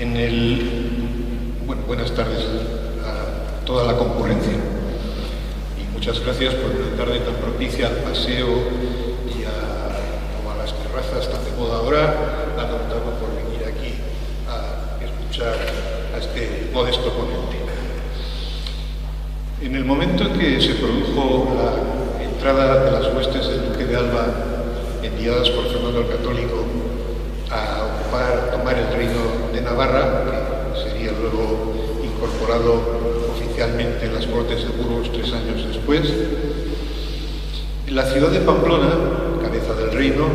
Bueno, buenas tardes a toda la concurrencia y muchas gracias por una tarde tan propicia al paseo y a las terrazas tan de moda ahora, han optado por venir aquí a escuchar a este modesto ponente. En el momento en que se produjo la entrada de las huestes del Duque de Alba enviadas por Fernando el Católico a tomar el reino de Navarra, que sería luego incorporado oficialmente en las Cortes de Burgos 3 años después, la ciudad de Pamplona, cabeza del reino,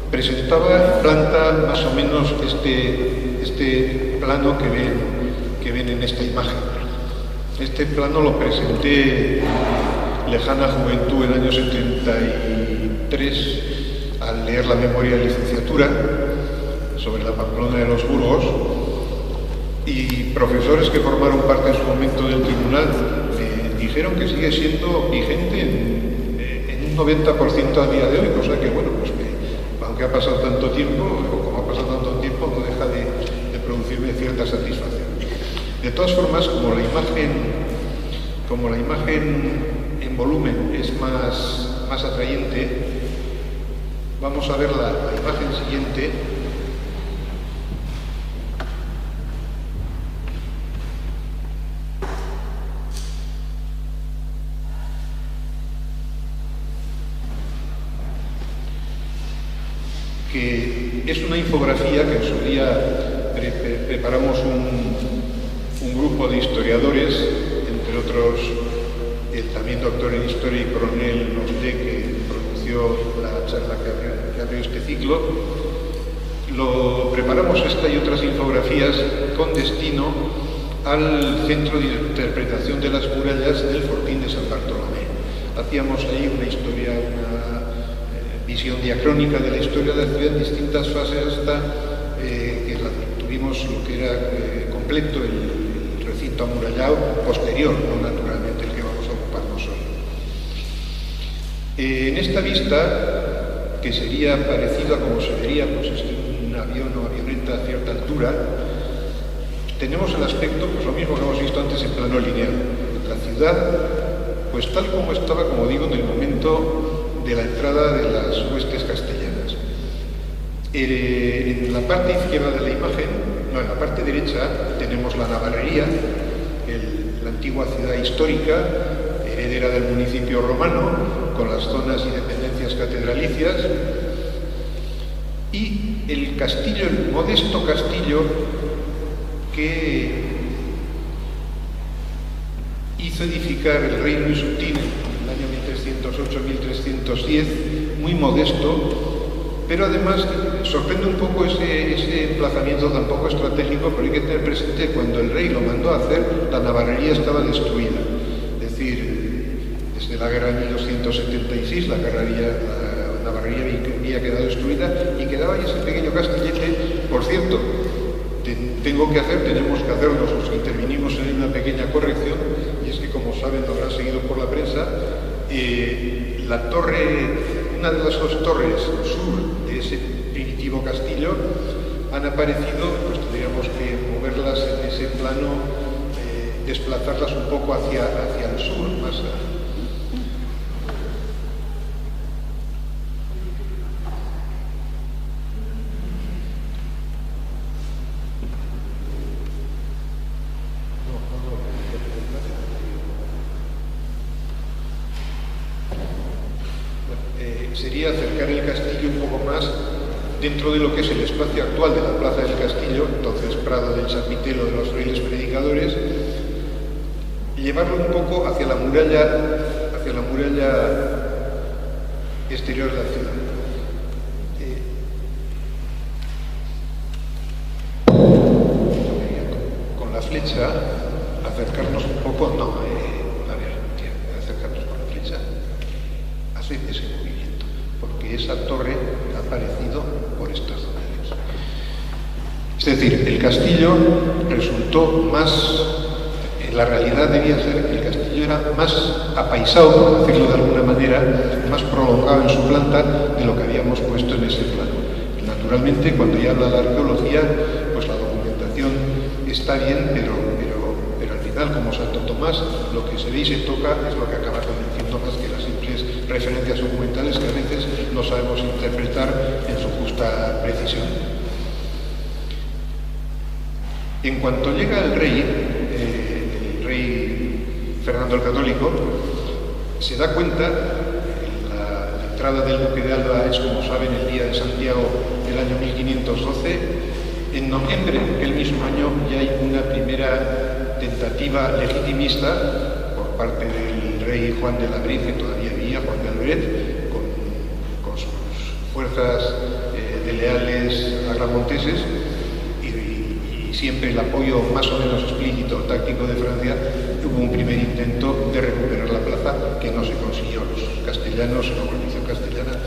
presentaba en planta más o menos este plano que ven en esta imagen. Este plano lo presenté en lejana juventud, en el año 73, al leer la memoria de licenciatura sobre la Pamplona de los Burgos, y profesores que formaron parte en su momento del tribunal dijeron que sigue siendo vigente en un 90% a día de hoy, cosa que, bueno, pues aunque ha pasado tanto tiempo, o como ha pasado tanto tiempo, no deja de producirme cierta satisfacción. De todas formas, como la imagen en volumen es más atrayente, vamos a ver la imagen siguiente. Que es una infografía que en su día preparamos un grupo de historiadores, entre otros el también doctor en Historia y coronel Nosde, que pronunció la charla que abrió este ciclo. Lo preparamos esta y otras infografías con destino al Centro de Interpretación de las Murallas del Fortín de San Bartolomé. Hacíamos ahí una historia, una visión diacrónica de la historia de la ciudad en distintas fases hasta que tuvimos lo que era completo el recinto amurallado posterior, no naturalmente el que vamos a ocuparnos hoy. En esta vista, que sería parecida a como se vería pues, un avión o avioneta a cierta altura, tenemos el aspecto, pues lo mismo que hemos visto antes en plano lineal. La ciudad, pues tal como estaba, como digo, en el momento de la entrada de las huestes castellanas. En la parte izquierda de la imagen, en la parte derecha, tenemos la Navarrería, la antigua ciudad histórica, heredera del municipio romano, con las zonas y dependencias catedralicias, y el castillo, el modesto castillo que hizo edificar el rey Luis Utín en el año 1308-1310, muy modesto, pero además sorprende un poco ese emplazamiento tan poco estratégico, pero hay que tener presente que cuando el rey lo mandó a hacer, la Navarrería estaba destruida. Es decir, desde la guerra de 1276 la Navarrería había quedado destruida y quedaba ahí ese pequeño castillete. Por cierto, tenemos que hacernos los que intervinimos en una pequeña corrección, y es que, como saben, lo habrán seguido por la prensa, la torre, una de las dos torres sur de ese primitivo castillo han aparecido, pues tendríamos que moverlas en ese plano, desplazarlas un poco hacia el sur, más sería acercar el castillo un poco más dentro de lo que es el espacio actual de la Plaza del Castillo, entonces Prado del Chapitelo de los Frailes Predicadores, y llevarlo un poco hacia la muralla exterior de la ciudad. Con la flecha, acercarnos un poco, acercarnos con la flecha, hace ese movimiento, porque esa torre ha aparecido por estas zonas. Es decir, el castillo resultó más, la realidad debía ser que el castillo era más apaisado, por decirlo de alguna manera, más prolongado en su planta de lo que habíamos puesto en ese plano. Y naturalmente, cuando ya habla de arqueología, pues la documentación está bien, pero al final, como Santo Tomás, lo que se ve y se toca es lo que acaba convenciendo más que las simples referencias documentales que a veces no sabemos interpretar en su justa precisión. En cuanto llega el rey Fernando el Católico, se da cuenta, la entrada del duque de Alba es, como saben, el día de Santiago del año 1512. En noviembre del mismo año ya hay una primera tentativa legitimista por parte del rey Juan de Labrit, que todavía vivía, Juan de Albret, con sus fuerzas de leales agramonteses, y siempre el apoyo más o menos explícito táctico de Francia. Hubo un primer intento de recuperar la plaza que no se consiguió. Los castellanos, la guarnición castellana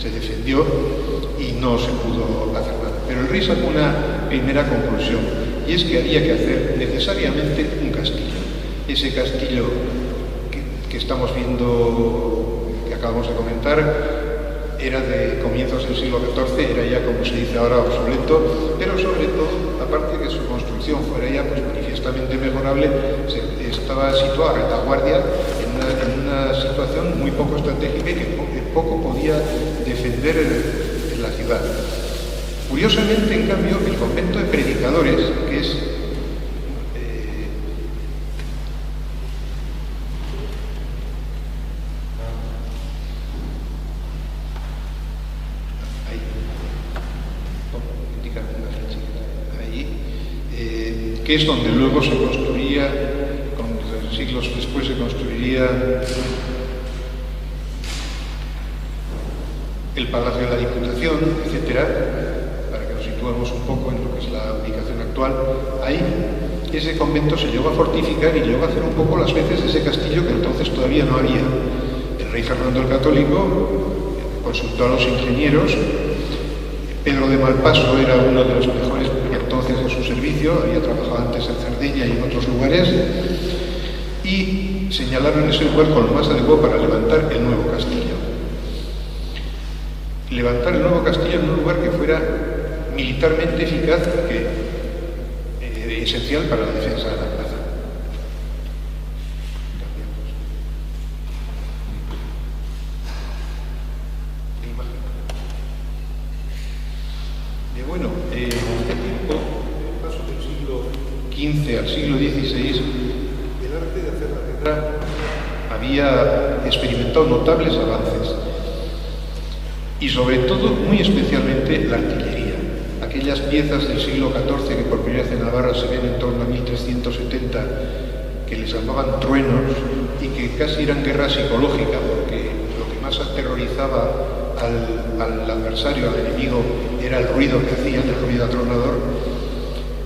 se defendió y no se pudo hacer nada. Pero el rey sacó una primera conclusión, y es que había que hacer necesariamente un castillo. Ese castillo que estamos viendo, que acabamos de comentar, era de comienzos del siglo XIV, era ya, como se dice ahora, obsoleto, pero sobre todo, aparte de que su construcción fuera ya pues manifiestamente mejorable, estaba situado a retaguardia en una situación muy poco estratégica y que poco podía defender en la ciudad. Curiosamente, en cambio, el convento de predicadores, que es que es donde luego se construiría, siglos después se construiría el Palacio de la Diputación, etcétera, para que nos situemos un poco en lo que es la ubicación actual. Ahí ese convento se llegó a fortificar y llegó a hacer un poco las veces de ese castillo que entonces todavía no había. El rey Fernando el Católico consultó a los ingenieros. Pedro de Malpaso era uno de los mejores entonces en su servicio, había trabajado antes en Cerdeña y en otros lugares, y señalaron ese lugar como lo más adecuado para levantar el nuevo castillo. Levantar el nuevo castillo en un lugar que fuera militarmente eficaz, que esencial para la defensa de la plaza. Bueno, en este tiempo, el paso del siglo XV al siglo XVI, el arte de hacer la guerra había experimentado notables avances, y sobre todo, muy especialmente, la artillería. Aquellas piezas del siglo XIV que por primera vez en Navarra se ven en torno a 1370, que les llamaban truenos, y que casi eran guerra psicológica, porque lo que más aterrorizaba al adversario, al enemigo, era el ruido que hacían, el ruido atronador.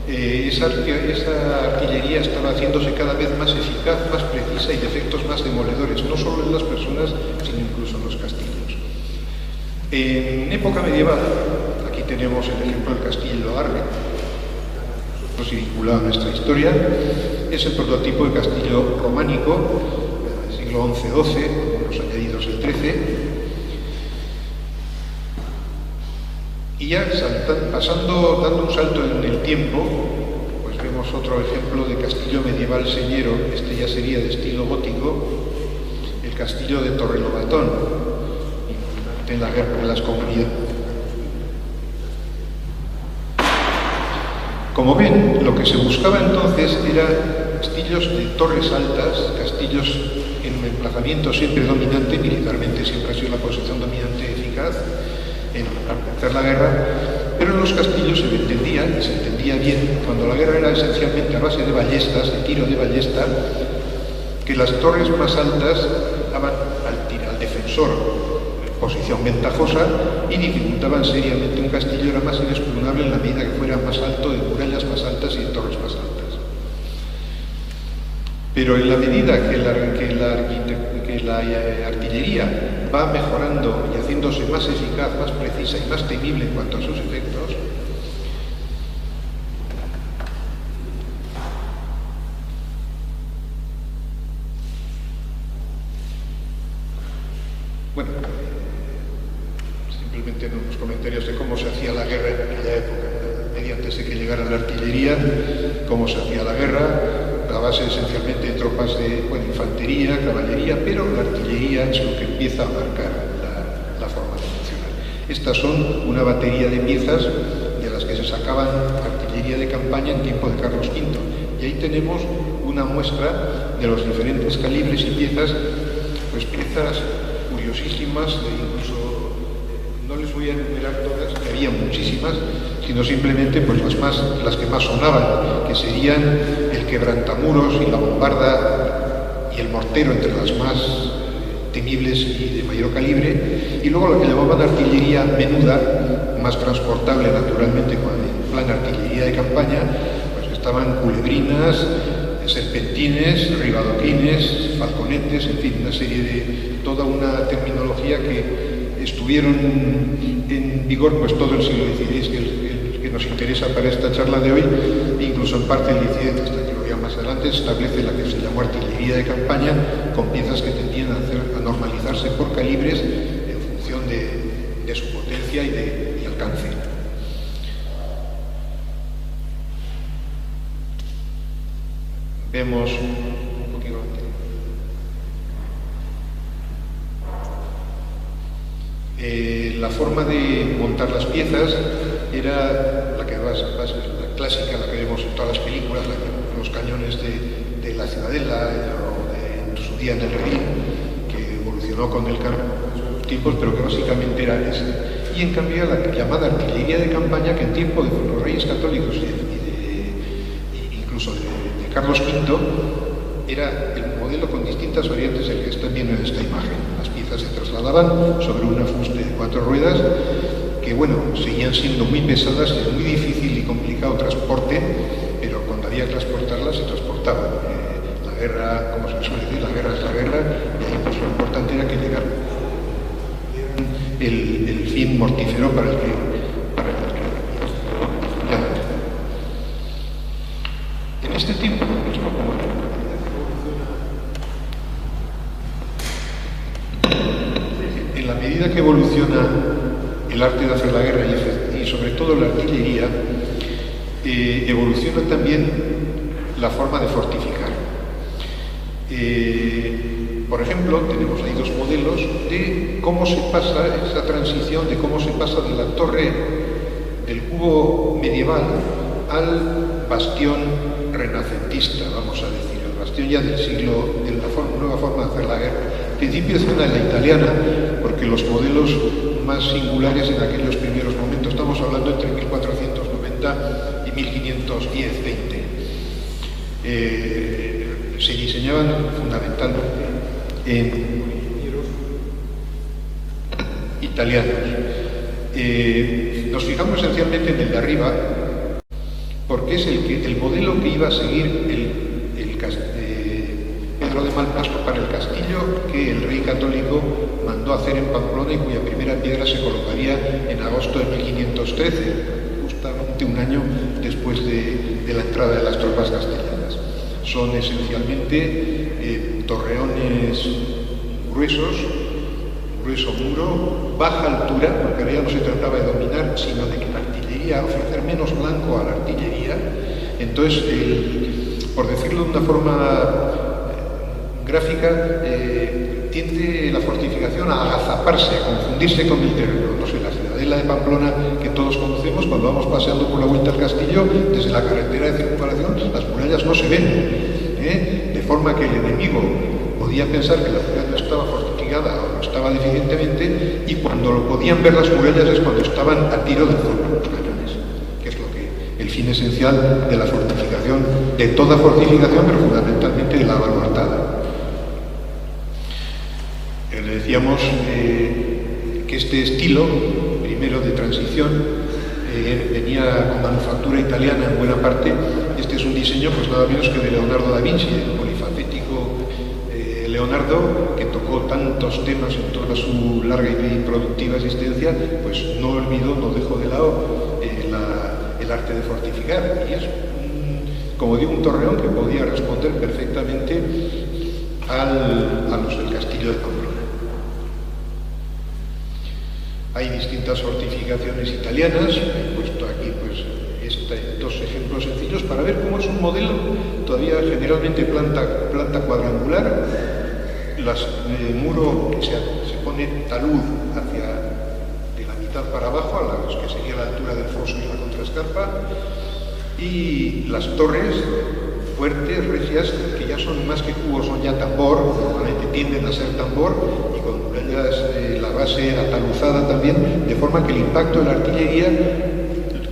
Esa artillería estaba haciéndose cada vez más eficaz, más precisa y de efectos más demoledores, no solo en las personas, sino incluso en los castillos. En época medieval, aquí tenemos el ejemplo del castillo de Arre, y vinculado a nuestra historia, es el prototipo de castillo románico del siglo XI-XII, con los añadidos del XIII. Y ya dando un salto en el tiempo, pues vemos otro ejemplo de castillo medieval señero. Este ya sería de estilo gótico, el castillo de Torrelobatón, importante en la guerra de las comunidades. Como ven, lo que se buscaba entonces era castillos de torres altas, castillos en un emplazamiento siempre dominante, militarmente siempre ha sido la posición dominante eficaz para hacer la guerra, pero en los castillos se entendía, y se entendía bien, cuando la guerra era esencialmente a base de ballestas, de tiro de ballesta, que las torres más altas daban al defensor posición ventajosa y dificultaban seriamente un castillo. Era más inexpugnable en la medida que fuera más alto, de murallas más altas y de torres más altas. Pero en la medida que la artillería va mejorando y haciéndose más eficaz, más precisa y más temible en cuanto a sus efectos, bueno, simplemente en unos comentarios de cómo se hacía la guerra en aquella época, en la Edad ahí antes de que llegara la artillería, cómo se hacía la guerra, a base esencialmente de tropas de infantería, caballería, pero la artillería es lo que empieza a marcar la forma de funcionar. Estas son una batería de piezas de las que se sacaban artillería de campaña en tiempo de Carlos V. Y ahí tenemos una muestra de los diferentes calibres y piezas, pues piezas curiosísimas, incluso no les voy a enumerar todas, que había muchísimas, sino simplemente pues las que más sonaban, que serían el quebrantamuros y la bombarda y el mortero, entre las más temibles y de mayor calibre, y luego lo que llamaban artillería menuda, más transportable naturalmente con el plan artillería de campaña, pues estaban culebrinas, serpentines, ribadoquines, falconetes, en fin, una serie de toda una terminología que estuvieron en vigor pues todo el siglo XVI, que nos interesa para esta charla de hoy, incluso en parte el XVII, hasta que lo veamos más adelante, establece la que se llamó artillería de campaña, con piezas que tendían a normalizarse por calibres en función de su potencia y alcance. Vemos un poquito la forma de montar las piezas era la que la clásica, la que vemos en todas las películas, los cañones de la Ciudadela o en su día en el Redil, que evolucionó con el cambio de los tiempos, pero que básicamente era ese. Y en cambio la llamada artillería de campaña, que en tiempo de los Reyes Católicos incluso de Carlos V, era el modelo con distintas variantes del que están viendo en esta imagen. Las piezas se trasladaban sobre una fuste de 4 ruedas que, seguían siendo muy pesadas, es muy difícil y complicado transporte, pero cuando había que transportarlas se transportaban. La guerra, como se suele decir, la guerra es la guerra, y ahí pues lo importante era que llegara el fin mortífero para el que en este tiempo en la medida que evoluciona el arte de hacer la guerra y sobre todo la artillería, evoluciona también la forma de fortificar. Por ejemplo, tenemos ahí dos modelos de cómo se pasa esa transición, de cómo se pasa de la torre del cubo medieval al bastión renacentista, vamos a decir, el bastión ya del siglo, de la nueva forma de hacer la guerra. En principio es una de la italiana, porque los modelos más singulares en aquellos primeros momentos, estamos hablando entre 1490 y 1510-20, se diseñaban fundamentalmente en ingenieros italianos. Nos fijamos esencialmente en el de arriba, porque es el modelo que iba a seguir Pedro de Malpasco para el castillo que el rey católico mandó hacer en Pamplona y cuya primera piedra se colocaría en agosto de 1513, justamente un año después de la entrada de las tropas castellanas. Son esencialmente torreones gruesos, grueso muro, baja altura, porque ahora ya no se trataba de dominar, sino de que la artillería, ofrecer menos blanco a la artillería. Entonces, por decirlo de una forma gráfica, tiende la fortificación a agazaparse, a confundirse con el terreno. No sé, la Ciudadela de Pamplona que todos conocemos, cuando vamos paseando por la vuelta al castillo, desde la carretera de circunvalación, las murallas no se ven, de forma que el enemigo podía pensar que la ciudad no estaba fortificada o no estaba deficientemente, y cuando lo podían ver las murallas es cuando estaban a tiro del fuego los cañones, que es el fin esencial de la fortificación, de toda fortificación, pero fundamentalmente de la baluartada. Le decíamos que este estilo, primero de transición, venía con manufactura italiana en buena parte. Este es un diseño, pues nada menos que de Leonardo da Vinci, el polifacético Leonardo, que tocó tantos temas en toda su larga y productiva existencia, pues no olvidó, no dejó de lado el arte de fortificar. Y es, como digo, un torreón que podía responder perfectamente a los del castillo de Pamplona. Hay distintas fortificaciones italianas, he puesto aquí pues esta ejemplos sencillos para ver cómo es un modelo todavía generalmente planta cuadrangular, el muro que se pone talud hacia de la mitad para abajo, a los que sería la altura del foso y la contraescarpa, y las torres fuertes, recias, que ya son más que cubos, son ya tambor, normalmente tienden a ser tambor, y con murallas, la base ataluzada también, de forma que el impacto de la artillería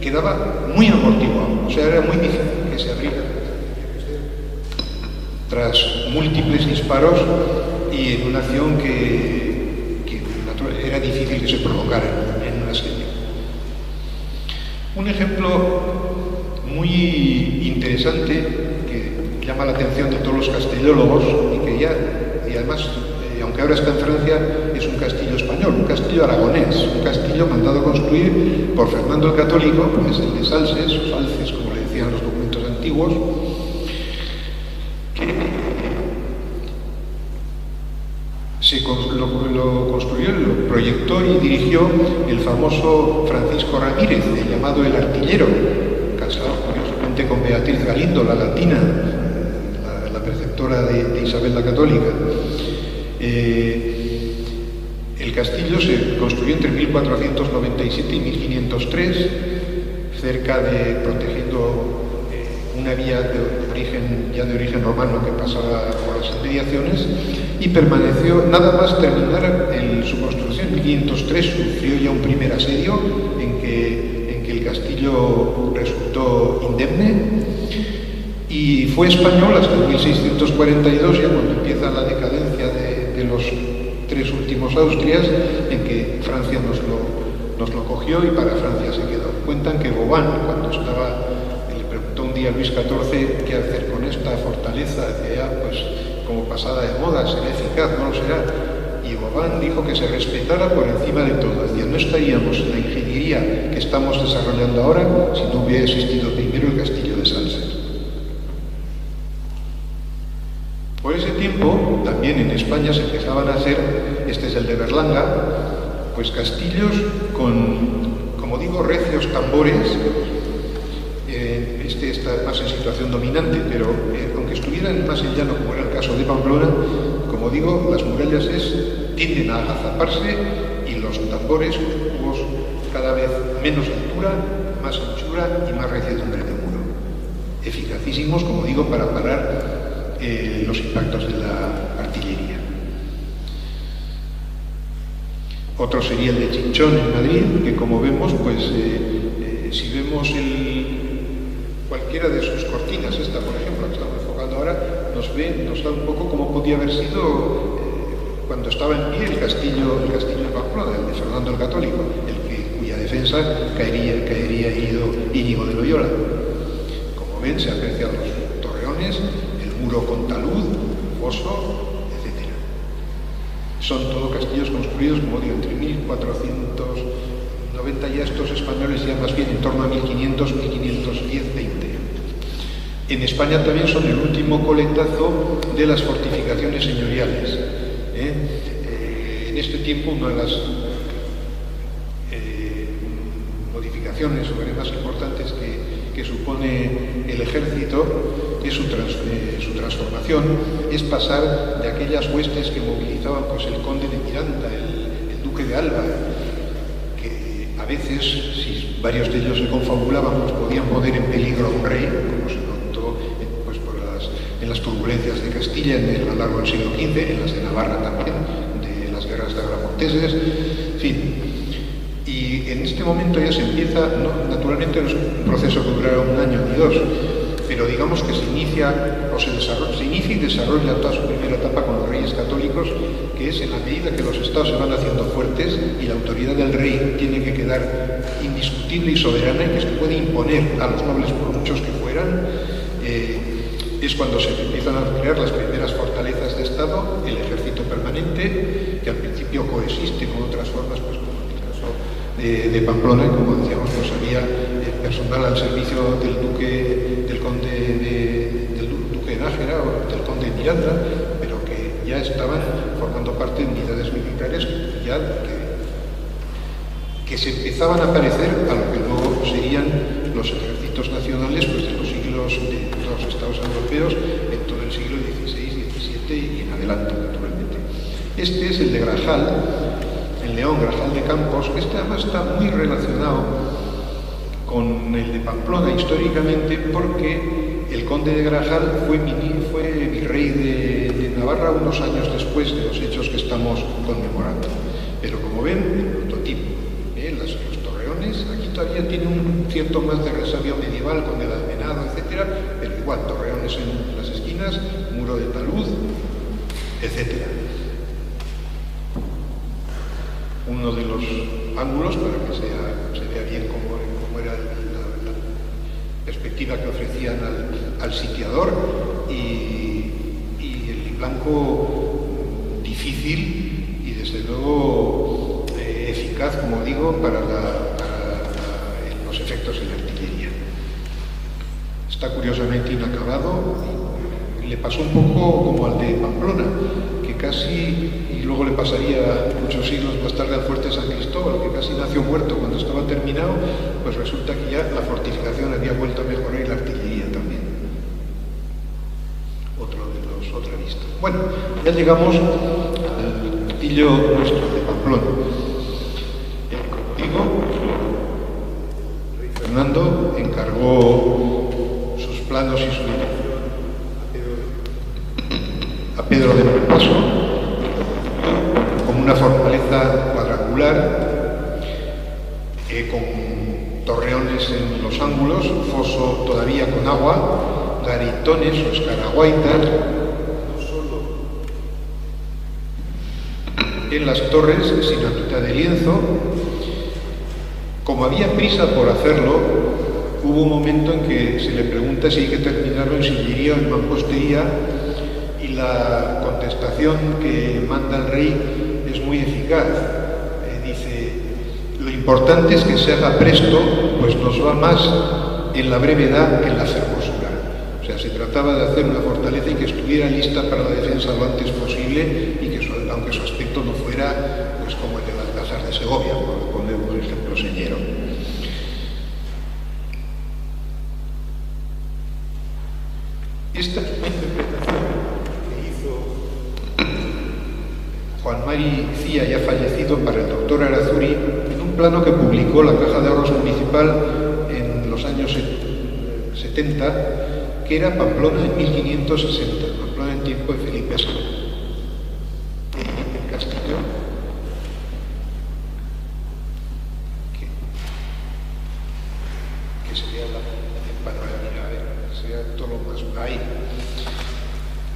quedaba muy amortiguado, o sea, era muy difícil que se abriera tras múltiples disparos y en una acción que era difícil que se prolongara en un asedio. Un ejemplo muy interesante que llama la atención de todos los castellólogos y además, aunque ahora está en Francia, es un castillo español, un castillo aragonés, un castillo mandado a construir por Fernando el Católico, que es el de Salses, o Salces, como le decían los documentos antiguos, lo construyó, lo proyectó y dirigió el famoso Francisco Ramírez, llamado el Artillero, casado curiosamente con Beatriz Galindo, la latina, la preceptora de Isabel la Católica. El castillo se construyó entre 1497 y 1503, protegiendo una vía de origen romano que pasaba por las inmediaciones, y permaneció, nada más terminar su construcción en 1503, sufrió ya un primer asedio en que el castillo resultó indemne, y fue español hasta 1642, ya cuando empieza la decadencia de los tres últimos Austrias, en que Francia nos lo cogió y para Francia se quedó. Cuentan que Vauban, cuando le preguntó un día a Luis XIV qué hacer con esta fortaleza, decía, pues como pasada de moda, será eficaz, no lo será. Y Vauban dijo que se respetara por encima de todo. Decía, no estaríamos en la ingeniería que estamos desarrollando ahora si no hubiera existido primero el castillo de Salses. Por ese tiempo, también en España se empezaban a hacer, este es el de Berlanga, pues castillos con, como digo, recios tambores. Este está más en situación dominante, pero aunque estuvieran más en llano, como era el caso de Pamplona, como digo, las murallas tienden a agazaparse y los tambores, cubos cada vez menos altura, más anchura y más reciedumbre de muro. Eficacísimos, como digo, para parar los impactos de la artillería. Otro sería el de Chinchón en Madrid, que como vemos, pues si vemos cualquiera de sus cortinas, esta por ejemplo que estamos enfocando ahora, nos da un poco cómo podía haber sido cuando estaba en pie el castillo de Pamplona, el de Fernando el Católico, cuya defensa caería herido Íñigo de Loyola. Como ven, se aprecian los torreones, muro con talud, foso, etc. Son todo castillos construidos, como digo, entre 1490 ya, estos españoles ya más bien en torno a 1500, 1510, 20. En España también son el último coletazo de las fortificaciones señoriales. En este tiempo una de las modificaciones o más importantes que supone el ejército es su transformación, es pasar de aquellas huestes que movilizaban pues, el conde de Miranda, el duque de Alba, que a veces, si varios de ellos se confabulaban, pues podían poner en peligro a un rey, como se notó pues, en las turbulencias de Castilla a lo largo del siglo XV, en las de Navarra también, de las guerras de agramonteses, en fin. Y en este momento ya se empieza, naturalmente no es un proceso que durará un año ni dos, pero digamos que se inicia y desarrolla toda su primera etapa con los reyes católicos, que es en la medida que los estados se van haciendo fuertes y la autoridad del rey tiene que quedar indiscutible y soberana y que se puede imponer a los nobles por muchos que fueran, es cuando se empiezan a crear las primeras fortalezas de estado, el ejército permanente, que al principio coexiste con otras formas, pues como en el caso de Pamplona, como decíamos, pues había personal al servicio del duque de Nájera o del conde de Miranda, pero que ya estaban formando parte de unidades militares ya que se empezaban a parecer a lo que luego serían los ejércitos nacionales pues, de los siglos de los estados europeos en todo el siglo XVI, XVII y en adelante, naturalmente. Este es el de Grajal, el León Grajal de Campos, que este además está muy relacionado con el de Pamplona históricamente porque el conde de Grajal fue virrey de Navarra unos años después de los hechos que estamos conmemorando. Pero como ven, el prototipo, los torreones, aquí todavía tiene un cierto más de resabio medieval con el almenado, etcétera, pero igual, torreones en las esquinas, muro de talud, etcétera. Uno de los ángulos, para que se vea bien cómo era la perspectiva que ofrecían al sitiador, y el blanco difícil y desde luego eficaz, como digo, para los efectos de la artillería. Está curiosamente inacabado y le pasó un poco como al de Pamplona, que casi, y luego le pasaría muchos siglos más tarde al fuerte San Cristóbal, que casi nació muerto cuando estaba terminado, pues resulta que ya la fortificación había vuelto a mejorar y la artillería también. Otra vista. Bueno, ya llegamos al castillo nuestro de Pamplona. Como digo, el rey Fernando encargó sus planos y su dirección a Pedro de Malpaso, como una fortaleza cuadrangular, con torreones en los ángulos, foso todavía con agua, garitones o escaraguaitas, no solo en las torres, sino a mitad de lienzo. Como había prisa por hacerlo, hubo un momento en que se le pregunta si hay que terminarlo en sillería o en mampostería, y la contestación que manda el rey es muy eficaz. Dice, lo importante es que se haga presto, pues nos va más en la brevedad que en la fermosura. O sea, se trataba de hacer una fortaleza y que estuviera lista para la defensa lo antes posible, y que aunque su aspecto no fuera pues como el del Alcázar de Segovia, por poner un ejemplo señero. Esta es una interpretación que hizo Juan Mari Cía, ya fallecido, para el doctor Arazuri, en un plano que publicó la Caja de Ahorros Municipal en los años 70, que era Pamplona en 1560, Pamplona en tiempo de Felipe II. El castillo, que sería la panorámica, sería todo lo más ahí.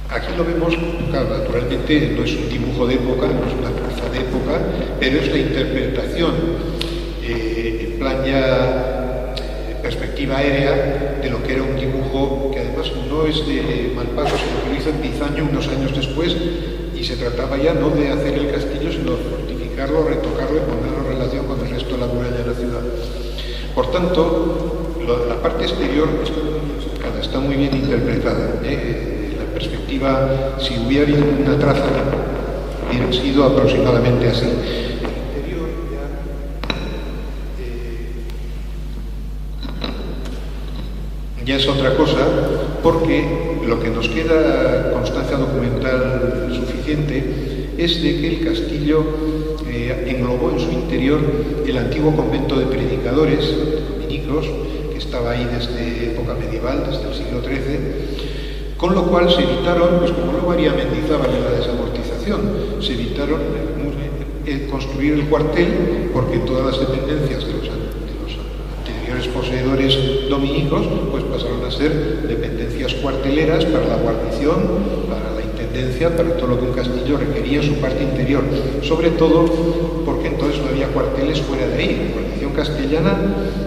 Aquí lo vemos, claro, naturalmente no es un dibujo de época, no es una traza de época, pero es la interpretación en plan ya perspectiva aérea de lo que era un dibujo que además no es de Malpaso, sino que lo hizo en Pizaño unos años después, y se trataba ya no de hacer el castillo, sino de fortificarlo, retocarlo y ponerlo en relación con el resto de la muralla de la ciudad. Por tanto, la parte exterior está muy bien interpretada. La perspectiva, si hubiera habido una traza, hubiera sido aproximadamente así. El interior ya es otra cosa, porque lo que nos queda constancia documental suficiente es de que el castillo englobó en su interior el antiguo convento de predicadores dominicos, que estaba ahí desde época medieval, desde el siglo XIII, con lo cual se evitaron, pues como luego haría Mendizábal en la desamortización, se evitaron construir el cuartel, porque todas las dependencias de los anteriores poseedores dominicos pues pasaron a ser dependencias cuarteleras para la guarnición, para la intendencia, para todo lo que un castillo requería en su parte interior, sobre todo porque entonces no había cuarteles fuera de ahí. La guarnición castellana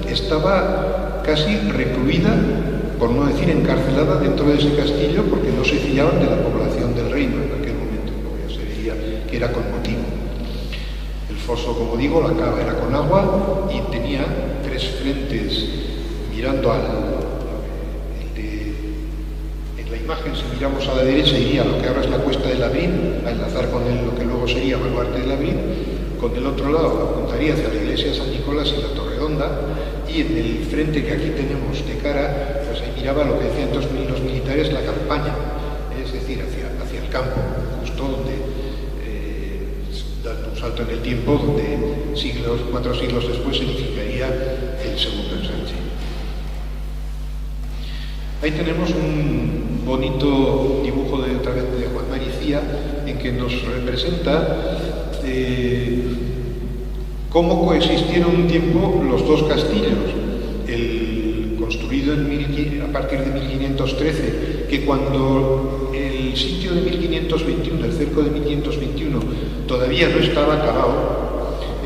estaba casi recluida, por no decir encarcelada, dentro de ese castillo, porque no se fiaban de la población del reino en aquel momento, porque ya se veía que era con motivo. El foso, como digo, la cava era con agua y tenía tres frentes mirando en la imagen, si miramos a la derecha, iría a lo que ahora es la cuesta de Labrín, a enlazar con lo que luego sería Baluarte de Labrín, con el otro lado apuntaría hacia la iglesia de San Nicolás y la Torredonda, y en el frente que aquí tenemos de cara, pues ahí miraba lo que decían entonces los militares, la campaña, es decir, hacia el campo, justo donde, dando un salto en el tiempo, donde 4 siglos después se edificaría el segundo ensanche. Ahí tenemos un bonito dibujo de otra vez de Juan Maricía, en que nos representa cómo coexistieron un tiempo los dos castillos, el construido a partir de 1513, que cuando el sitio de 1521, el cerco de 1521, todavía no estaba acabado.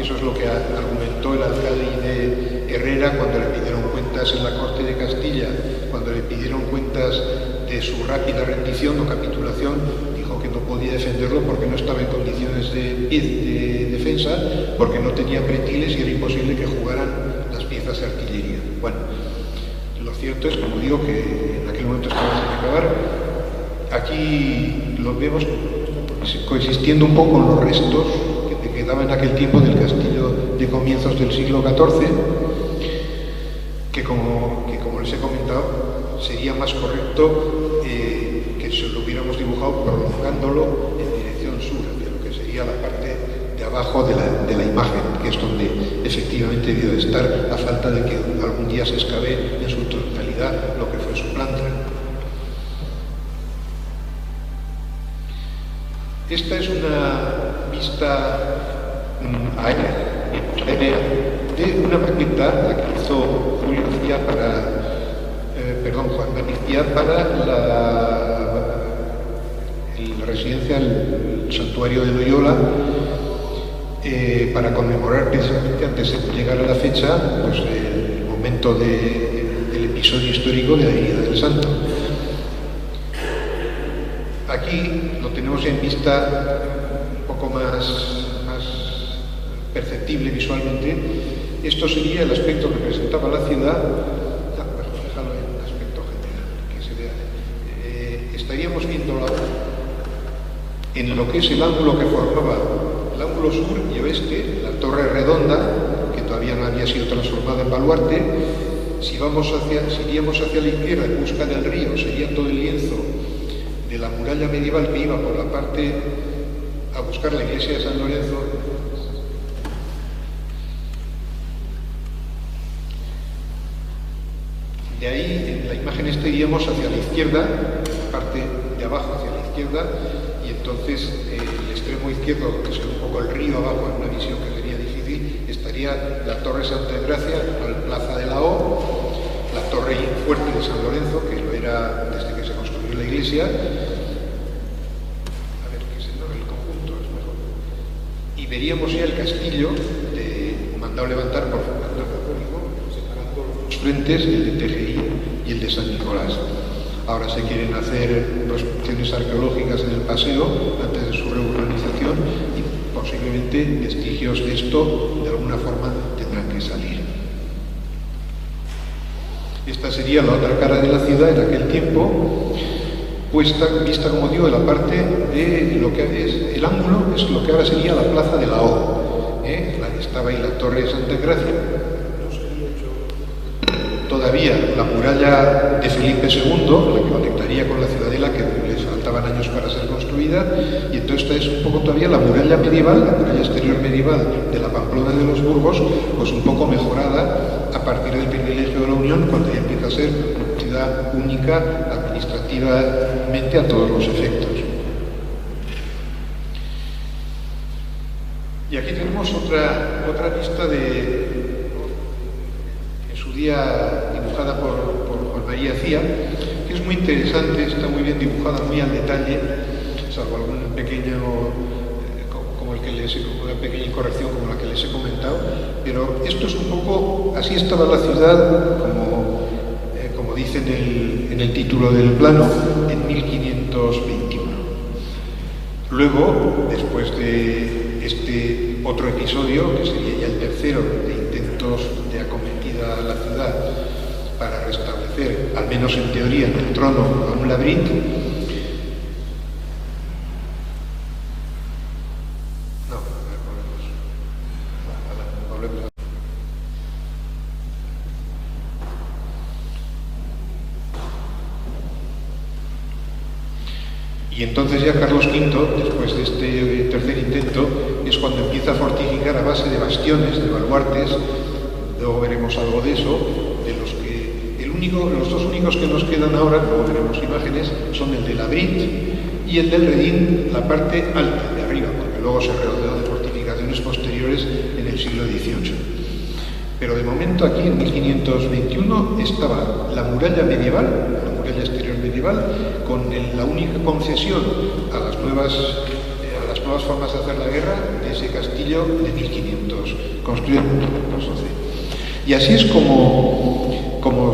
Eso es lo que argumentó el alcalde de Herrera cuando le pidieron cuentas en la corte de Castilla, cuando le pidieron cuentas de su rápida rendición o capitulación. Dijo que no podía defenderlo porque no estaba en condiciones de defensa, porque no tenía pretiles y era imposible que jugaran las piezas de artillería. Bueno, lo cierto es, como digo, que en aquel momento estaba sin acabar. Aquí lo vemos coexistiendo un poco con los restos que quedaban en aquel tiempo del castillo de comienzos del siglo XIV, que como les he comentado, sería más correcto que se lo hubiéramos dibujado prolongándolo en dirección sur, de lo que sería la parte de abajo de la imagen, que es donde efectivamente debió de estar, a falta de que algún día se excave en su totalidad lo que fue su planta. Esta es una vista aérea de una maqueta, la que hizo Julio García Juan García para la residencia, el santuario de Loyola, para conmemorar precisamente, antes de llegar a la fecha, pues el momento del episodio histórico de la herida del santo. Aquí lo tenemos en vista un poco más perceptible visualmente. Esto sería el aspecto que presentaba la ciudad. Déjalo en aspecto general, que se vea. Estaríamos viendo en lo que es el ángulo que formaba el ángulo sur y oeste, la torre redonda, que todavía no había sido transformada en baluarte. Si iríamos hacia la izquierda en busca del río, sería todo el lienzo de la muralla medieval que iba por la parte a buscar la iglesia de San Lorenzo. De ahí, en la imagen esta, iríamos hacia la izquierda, la parte de abajo hacia la izquierda, y entonces el extremo izquierdo, donde se ve un poco el río abajo, en una visión que sería difícil, estaría la Torre Santa Engracia, la Plaza de la O, la Torre Fuerte de San Lorenzo, que lo era desde que se construyó la iglesia. A ver, que se no, el conjunto es mejor. Y veríamos ya el castillo mandado levantar por Fernando el Católico, separando los frentes, el de TGI y el de San Nicolás. Ahora se quieren hacer prospecciones arqueológicas en el paseo antes de su reurbanización y posiblemente vestigios de esto de alguna forma tendrán que salir. Esta sería la otra cara de la ciudad en aquel tiempo, vista, como digo, de la parte de lo que es el ángulo, es lo que ahora sería la Plaza de la O. Estaba ahí la Torre de Santa Engracia. No se había hecho todavía la muralla de Felipe II, la que conectaría con la ciudadela, que les faltaban años para ser construida, y entonces esta es un poco todavía la muralla medieval, la muralla exterior medieval de la Pamplona de los Burgos, pues un poco mejorada a partir del privilegio de la Unión, cuando ya empieza a ser una ciudad única administrativamente a todos los efectos. Y aquí tenemos otra vista en su día dibujada por Juan María Cía, que es muy interesante, está muy bien dibujada, muy al detalle, salvo algún pequeño, como una pequeña incorrección como la que les he comentado, pero esto es un poco, así estaba la ciudad, como dice en el título del plano, en 1521. Luego, después de este otro episodio, que sería ya el tercero de intentos de acometida a la ciudad para restablecer, al menos en teoría, en el trono a un Labrit, Y entonces ya Carlos V, después de este tercer intento, es cuando empieza a fortificar a base de bastiones, de baluartes. Luego veremos algo de eso, de los que los dos únicos que nos quedan ahora, luego veremos imágenes, son el de Labrit y el del Redín, la parte alta de arriba, porque luego se rodeó de fortificaciones posteriores en el siglo XVIII. Pero de momento aquí en 1521 estaba la muralla medieval, la muralla exterior medieval, con la única concesión a las nuevas formas de hacer la guerra de ese castillo de 1500, construido en 1512. Y así es como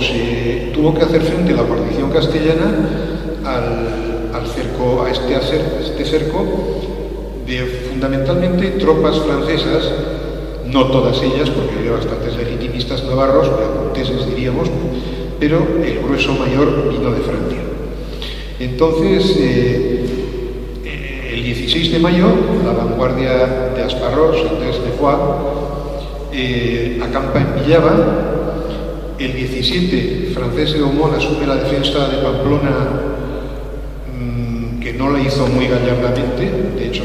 se tuvo que hacer frente la guarnición castellana al cerco, a este cerco de fundamentalmente tropas francesas. No todas ellas, porque había bastantes legitimistas navarros, monteses diríamos, pero el grueso mayor vino de Francia. Entonces, el 16 de mayo, la vanguardia de Asparros, Saint-Est de Foix, acampa en Villava. El 17, Francés de Aumont asume la defensa de Pamplona, que no la hizo muy gallardamente, de hecho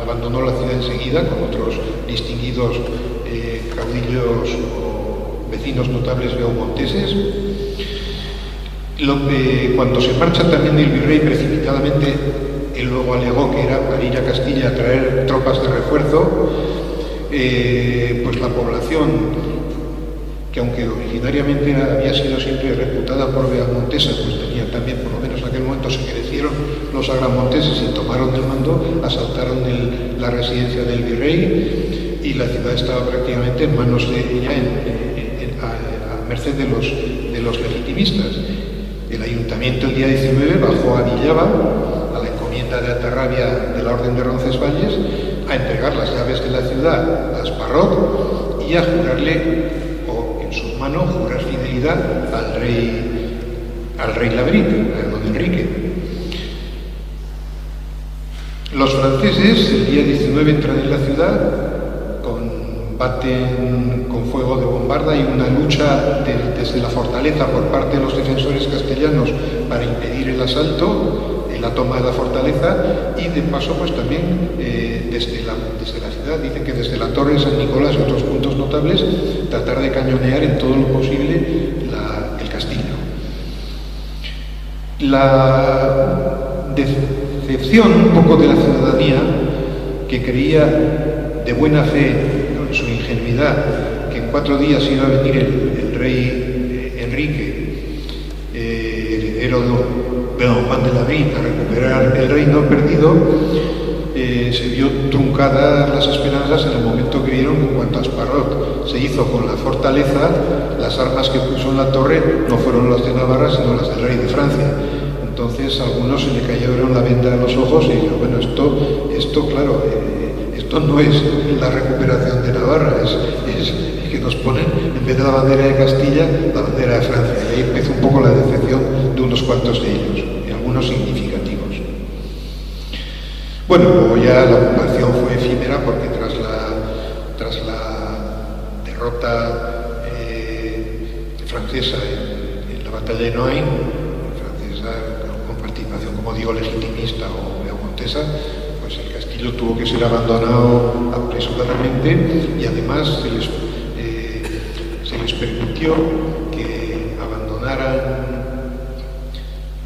abandonó la ciudad enseguida con otros distinguidos caudillos o vecinos notables beaumonteses. Cuando se marcha también el virrey precipitadamente, él luego alegó que era para ir a Castilla a traer tropas de refuerzo, pues la población, que aunque originariamente había sido siempre reputada por beaumontesa, pues tenía también, por lo menos en aquel momento, se crecieron los agramonteses y tomaron el mando, asaltaron la residencia del virrey y la ciudad estaba prácticamente en manos de ella, a merced de los legitimistas. El ayuntamiento el día 19 bajó a Villava, a la encomienda de Atarrabia de la Orden de Roncesvalles, a entregar las llaves de la ciudad a Asparrot y a jurarle, en su mano, jurar fidelidad al rey Labrit, a don Enrique. Los franceses el día 19 entran en la ciudad, combaten con fuego de bombarda y una lucha desde la fortaleza por parte de los defensores castellanos para impedir el asalto, la toma de la fortaleza, y de paso pues también desde la ciudad, dicen que desde la torre de San Nicolás y otros puntos notables, tratar de cañonear en todo lo posible el castillo. La decepción un poco de la ciudadanía, que creía de buena fe, en su ingenuidad, que en 4 días iba a venir el rey Enrique, heredero de don Juan de Labrit, a recuperar el reino perdido, se vio truncadas las esperanzas en el momento que vieron que en cuanto a Asparrot se hizo con la fortaleza, las armas que puso en la torre no fueron las de Navarra, sino las del rey de Francia. Entonces a algunos se le cayeron la venda de los ojos y dijeron, bueno, esto claro, esto no es la recuperación de Navarra, es que nos ponen, en vez de la bandera de Castilla, la bandera de Francia. Y ahí empezó un poco la decepción de unos cuantos de ellos, y algunos significativos. Bueno, luego ya la ocupación fue efímera, porque tras la derrota francesa en la batalla de Noailles, francesa con participación, como digo, legitimista o beaumontesa, pues el castillo tuvo que ser abandonado apresuradamente, y además se les permitió que abandonaran,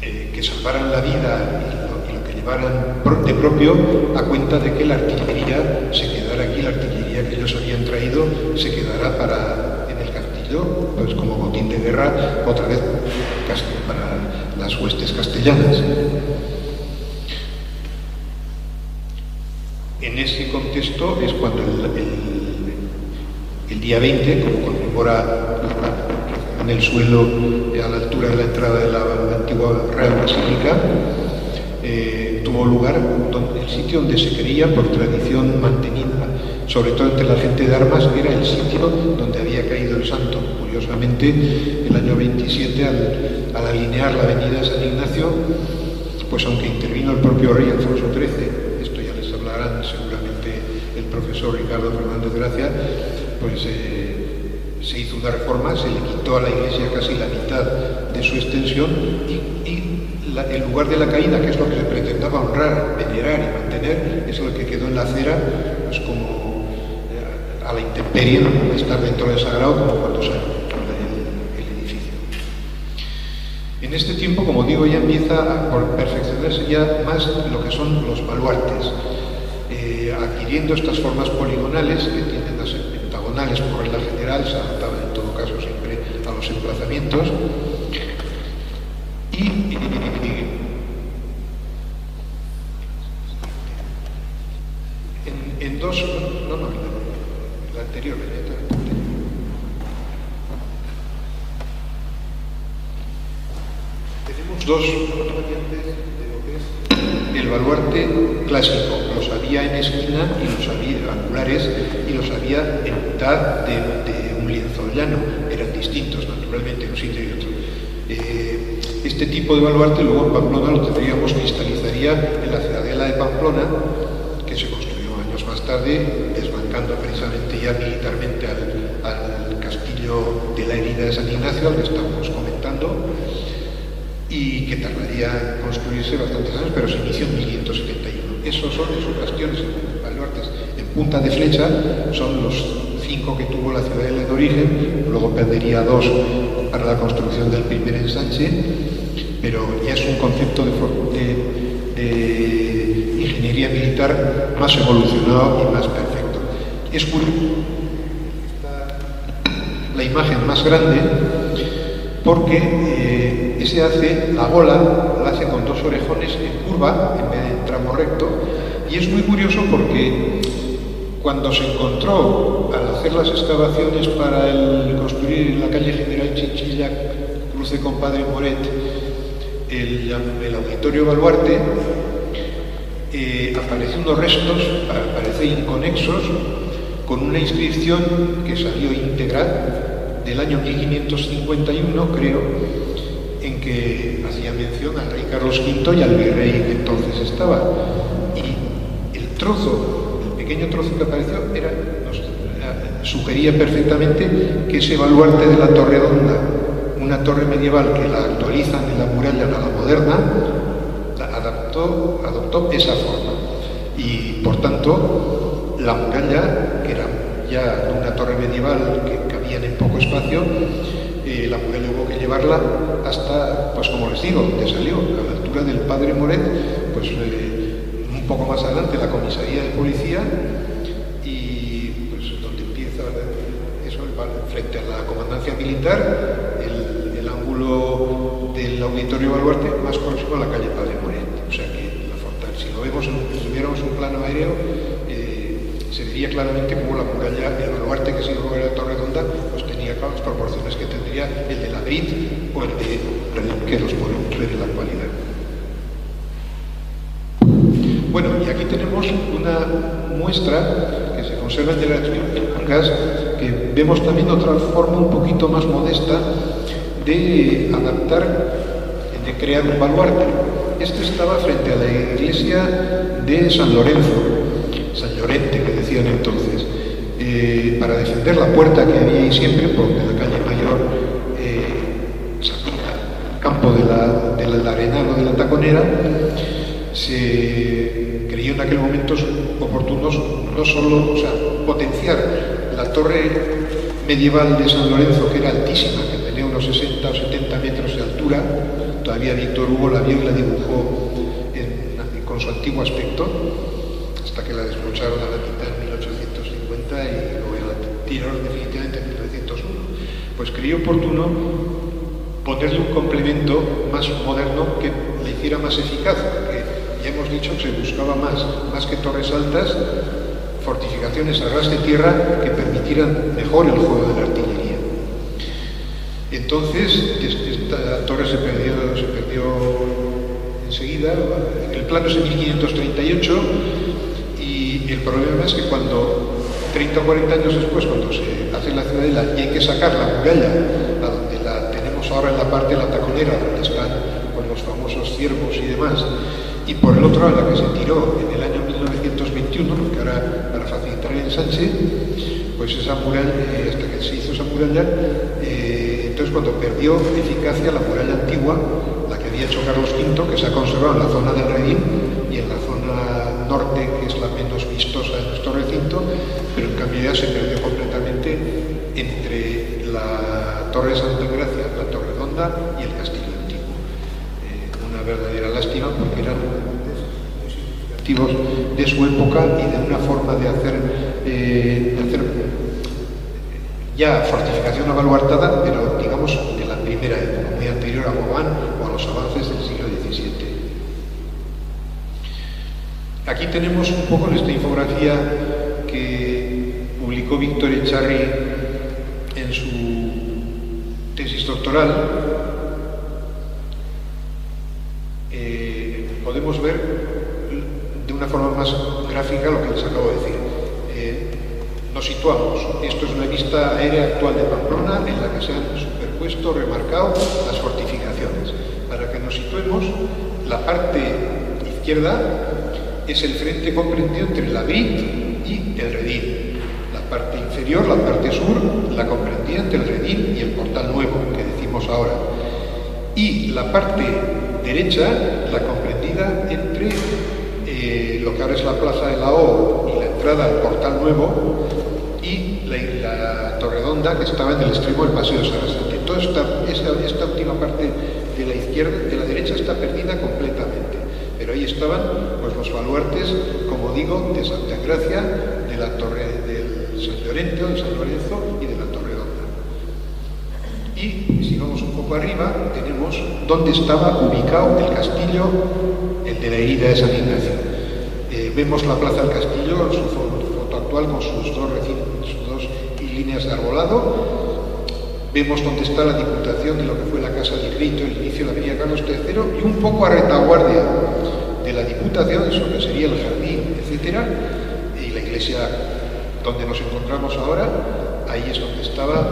que salvaran la vida y lo que llevaran de propio, a cuenta de que la artillería se quedara aquí, la artillería que ellos habían traído se quedara en el castillo, pues como botín de guerra, otra vez para las huestes castellanas. En ese contexto es cuando el día 20, como conmemora en el suelo a la altura de la entrada de la antigua Real Basílica, tuvo lugar el sitio donde se creía, por tradición mantenida, sobre todo entre la gente de armas, que era el sitio donde había caído el santo. Curiosamente, el año 27, al alinear la avenida de San Ignacio, pues aunque intervino el propio rey Alfonso XIII, esto ya les hablarán seguramente el profesor Ricardo Fernández Gracia, pues se hizo una reforma, se le quitó a la iglesia casi la mitad de su extensión y el lugar de la caída, que es lo que se pretendaba honrar, venerar y mantener, es lo que quedó en la acera, pues como a la intemperie, no estar dentro del sagrado como cuando sale el edificio. En este tiempo, como digo, ya empieza a perfeccionarse ya más lo que son los baluartes, adquiriendo estas formas poligonales que tienden a ser pentagonales por regla general, se adaptaban en todo caso siempre a los emplazamientos. En dos, el anterior, tenemos dos variantes de lo que es el baluarte clásico. Los había en esquina y los había angulares y los había en mitad de un lienzo llano. Eran distintos, naturalmente, un sitio y otro. Este tipo de baluarte luego en Pamplona lo tendríamos, cristalizaría en la ciudadela de Pamplona, que se construyó años más tarde, desbancando precisamente ya militarmente al castillo de la herida de San Ignacio, al que estamos comentando, y que tardaría en construirse bastantes años, pero se inició en 1571. Esos bastiones, baluartes en punta de flecha, son los 5 que tuvo la ciudadela de origen, luego perdería 2 para la construcción del primer ensanche, pero ya es un concepto de ingeniería militar más evolucionado y más perfecto. Es curioso la imagen más grande porque ese hace la gola, la hace con 2 orejones en curva en vez de en tramo recto, y es muy curioso porque cuando se encontró, al hacer las excavaciones para construir en la calle General Chinchilla, cruce con Padre Moret, el auditorio baluarte, aparecen unos restos, aparecen inconexos, con una inscripción que salió íntegra del año 1551, creo, en que hacía mención al rey Carlos V y al virrey que entonces estaba. Y el pequeño trozo que apareció sugería perfectamente que ese baluarte de la Torredonda, una torre medieval que la actualizan en la muralla a la moderna, adoptó esa forma. Y por tanto, la muralla, que era ya una torre medieval que cabía en poco espacio, la muralla hubo que llevarla hasta, pues como les digo, donde salió, a la altura del Padre Moret, pues un poco más adelante la comisaría de policía, y pues donde empieza eso, frente a la comandancia militar, el ángulo del auditorio baluarte más próximo a la calle Padre Moret. O sea que la fortaleza, si lo vemos, si tuviéramos un plano aéreo, se vería claramente como la muralla, el baluarte que se llama la Torredonda, pues tenía las proporciones que tendría el de Madrid o el de que los podemos ver en la actualidad. Bueno, y aquí tenemos una muestra que se conserva en el archivo de Cangas, que vemos también otra forma un poquito más modesta de adaptar, de crear un baluarte. Este estaba frente a la iglesia de San Lorenzo, San Llorente, que decían entonces, para defender la puerta que había ahí siempre, porque la calle Mayor salía al campo del Arenal o de la Taconera. Se creyó en aquel momento oportunos no solo, potenciar la torre medieval de San Lorenzo, que era altísima, que tenía unos 60 o 70 metros de altura. Todavía Víctor Hugo la vio y la dibujó con su antiguo aspecto, hasta que la desbrocharon a la mitad en 1850 y luego la tiraron definitivamente en 1901. Pues creí oportuno ponerle un complemento más moderno que le hiciera más eficaz, porque ya hemos dicho que se buscaba más que torres altas, fortificaciones a ras de tierra que permitieran mejor el juego de la artillería. Entonces, esta torre se perdió enseguida. El plano es de 1538 y el problema es que cuando 30 o 40 años después, cuando se hace la ciudadela y hay que sacar la muralla, a donde la tenemos ahora en la parte de la Taconera, donde están con los famosos ciervos y demás, y por el otro lado la que se tiró en el año 1921, porque ahora para facilitar el ensanche, pues esa muralla, hasta que se hizo esa muralla, entonces cuando perdió eficacia la muralla antigua, la que había hecho Carlos V, que se ha conservado en la zona del Redín y en la zona norte, que es la menos vistosa de nuestro recinto, pero en cambio ya se perdió completamente entre la Torre de Santa Gracia, la Torre Redonda y el Castillo Antiguo. Una verdadera lástima, porque eran muy significativos de su época y de una forma de hacer ya fortificación abaluartada, pero digamos de la primera época, muy anterior a Vauban o a los avances del siglo XVII. Aquí tenemos un poco en esta infografía que publicó Víctor Echarri en su tesis doctoral. Podemos ver de una forma más gráfica lo que les acabo de decir. Nos situamos. Esto es una vista aérea actual de Pamplona en la que se han superpuesto, remarcado las fortificaciones. Para que nos situemos, la parte izquierda es el frente comprendido entre la Brit y el Redín. La parte inferior, la parte sur, la comprendía entre el Redín y el Portal Nuevo, que decimos ahora. Y la parte derecha, la comprendida entre lo que ahora es la Plaza de la O y la entrada al Portal Nuevo, y la Torredonda, que estaba en el extremo del Paseo de Sarasate. Toda esta última parte de la izquierda, de la derecha, está perdida completamente. Pero ahí estaban pues, los baluartes, como digo, de Santa Gracia, de la Torre del San Llorente, de San Lorenzo y de la Torredonda. Y si vamos un poco arriba, tenemos dónde estaba ubicado el castillo, el de la herida de San Ignacio. Vemos la plaza del castillo en su foto actual con sus dos líneas de arbolado. Vemos dónde está la Diputación de lo que fue la Casa del Grito, el inicio de la Avenida Carlos III, y un poco a retaguardia de la Diputación, eso que sería el jardín, etcétera, y la iglesia donde nos encontramos ahora. Ahí es donde estaba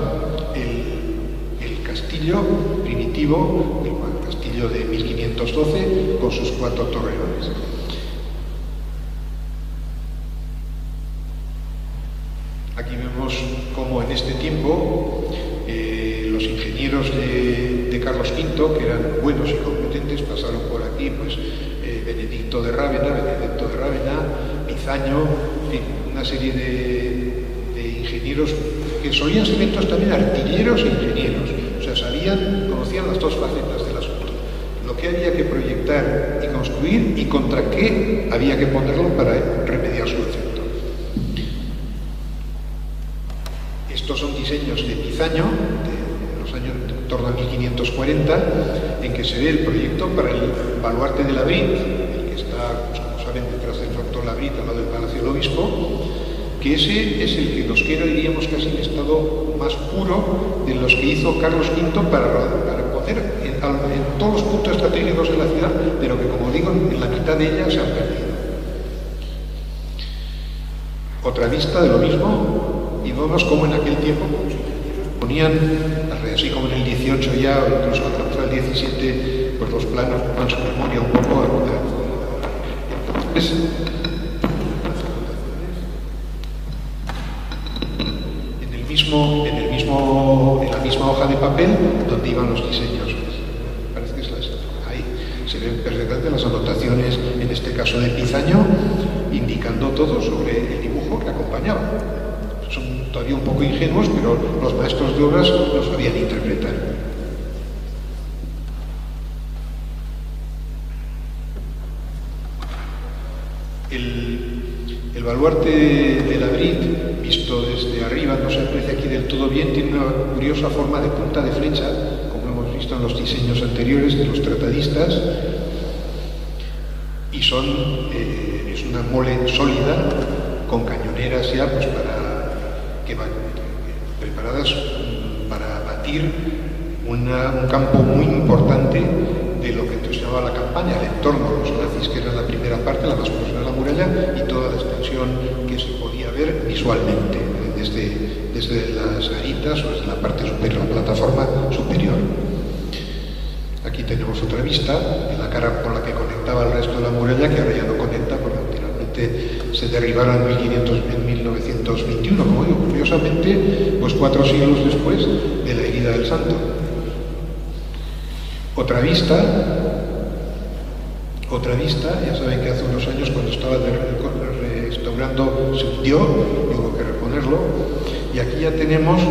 el castillo primitivo, el castillo de 1512, con sus 4 torreones. Aquí vemos cómo en este tiempo los ingenieros de Carlos V, que eran buenos y competentes, pasaron por aquí, pues Benedicto de Rávena, Pizaño, en fin, una serie de ingenieros que solían ser entonces también artilleros e ingenieros, o sea, conocían las dos facetas del asunto, lo que había que proyectar y construir y contra qué había que ponerlo para remediar su efecto. Estos son diseños de Pizaño, de los años en torno a 1540, en que se ve el proyecto para el baluarte de la Brit, el que está, pues, como saben, detrás del Frontón La Brit, al lado del Palacio del Obispo, que ese es el que nos queda, diríamos, casi en estado más puro de los que hizo Carlos V para poner en todos los puntos estratégicos de la ciudad, pero que, como digo, en la mitad de ella se han perdido. Otra vista de lo mismo. Y vemos cómo en aquel tiempo ponían, así como en el 18 ya, o incluso hasta el 17, pues los planos con su memoria un poco. En la misma hoja de papel donde iban los diseños. Parece que es ahí. Se ven perfectamente las anotaciones, en este caso de Pizaño, indicando todo sobre el dibujo que acompañaba. Son todavía un poco ingenuos, pero los maestros de obras lo sabían interpretar. El baluarte de la Brit, visto desde arriba, no se aprecia aquí del todo bien, tiene una curiosa forma de punta de flecha, como hemos visto en los diseños anteriores de los tratadistas, y es una mole sólida, con cañoneras ya pues preparadas para batir un campo muy importante de lo que entonces se llamaba la campaña, el entorno de los nazis, que era la primera parte, la más próxima de la muralla, y toda la extensión que se podía ver visualmente desde las garitas o desde la parte superior, la plataforma superior. Aquí tenemos otra vista de la cara con la que conectaba el resto de la muralla, que ahora ya no conecta porque anteriormente se derribaron en 1921, como digo, curiosamente, pues 4 siglos después de la herida del Santo. Otra vista, ya saben que hace unos años cuando estaba restaurando se hundió y hubo que reponerlo. Y aquí ya tenemos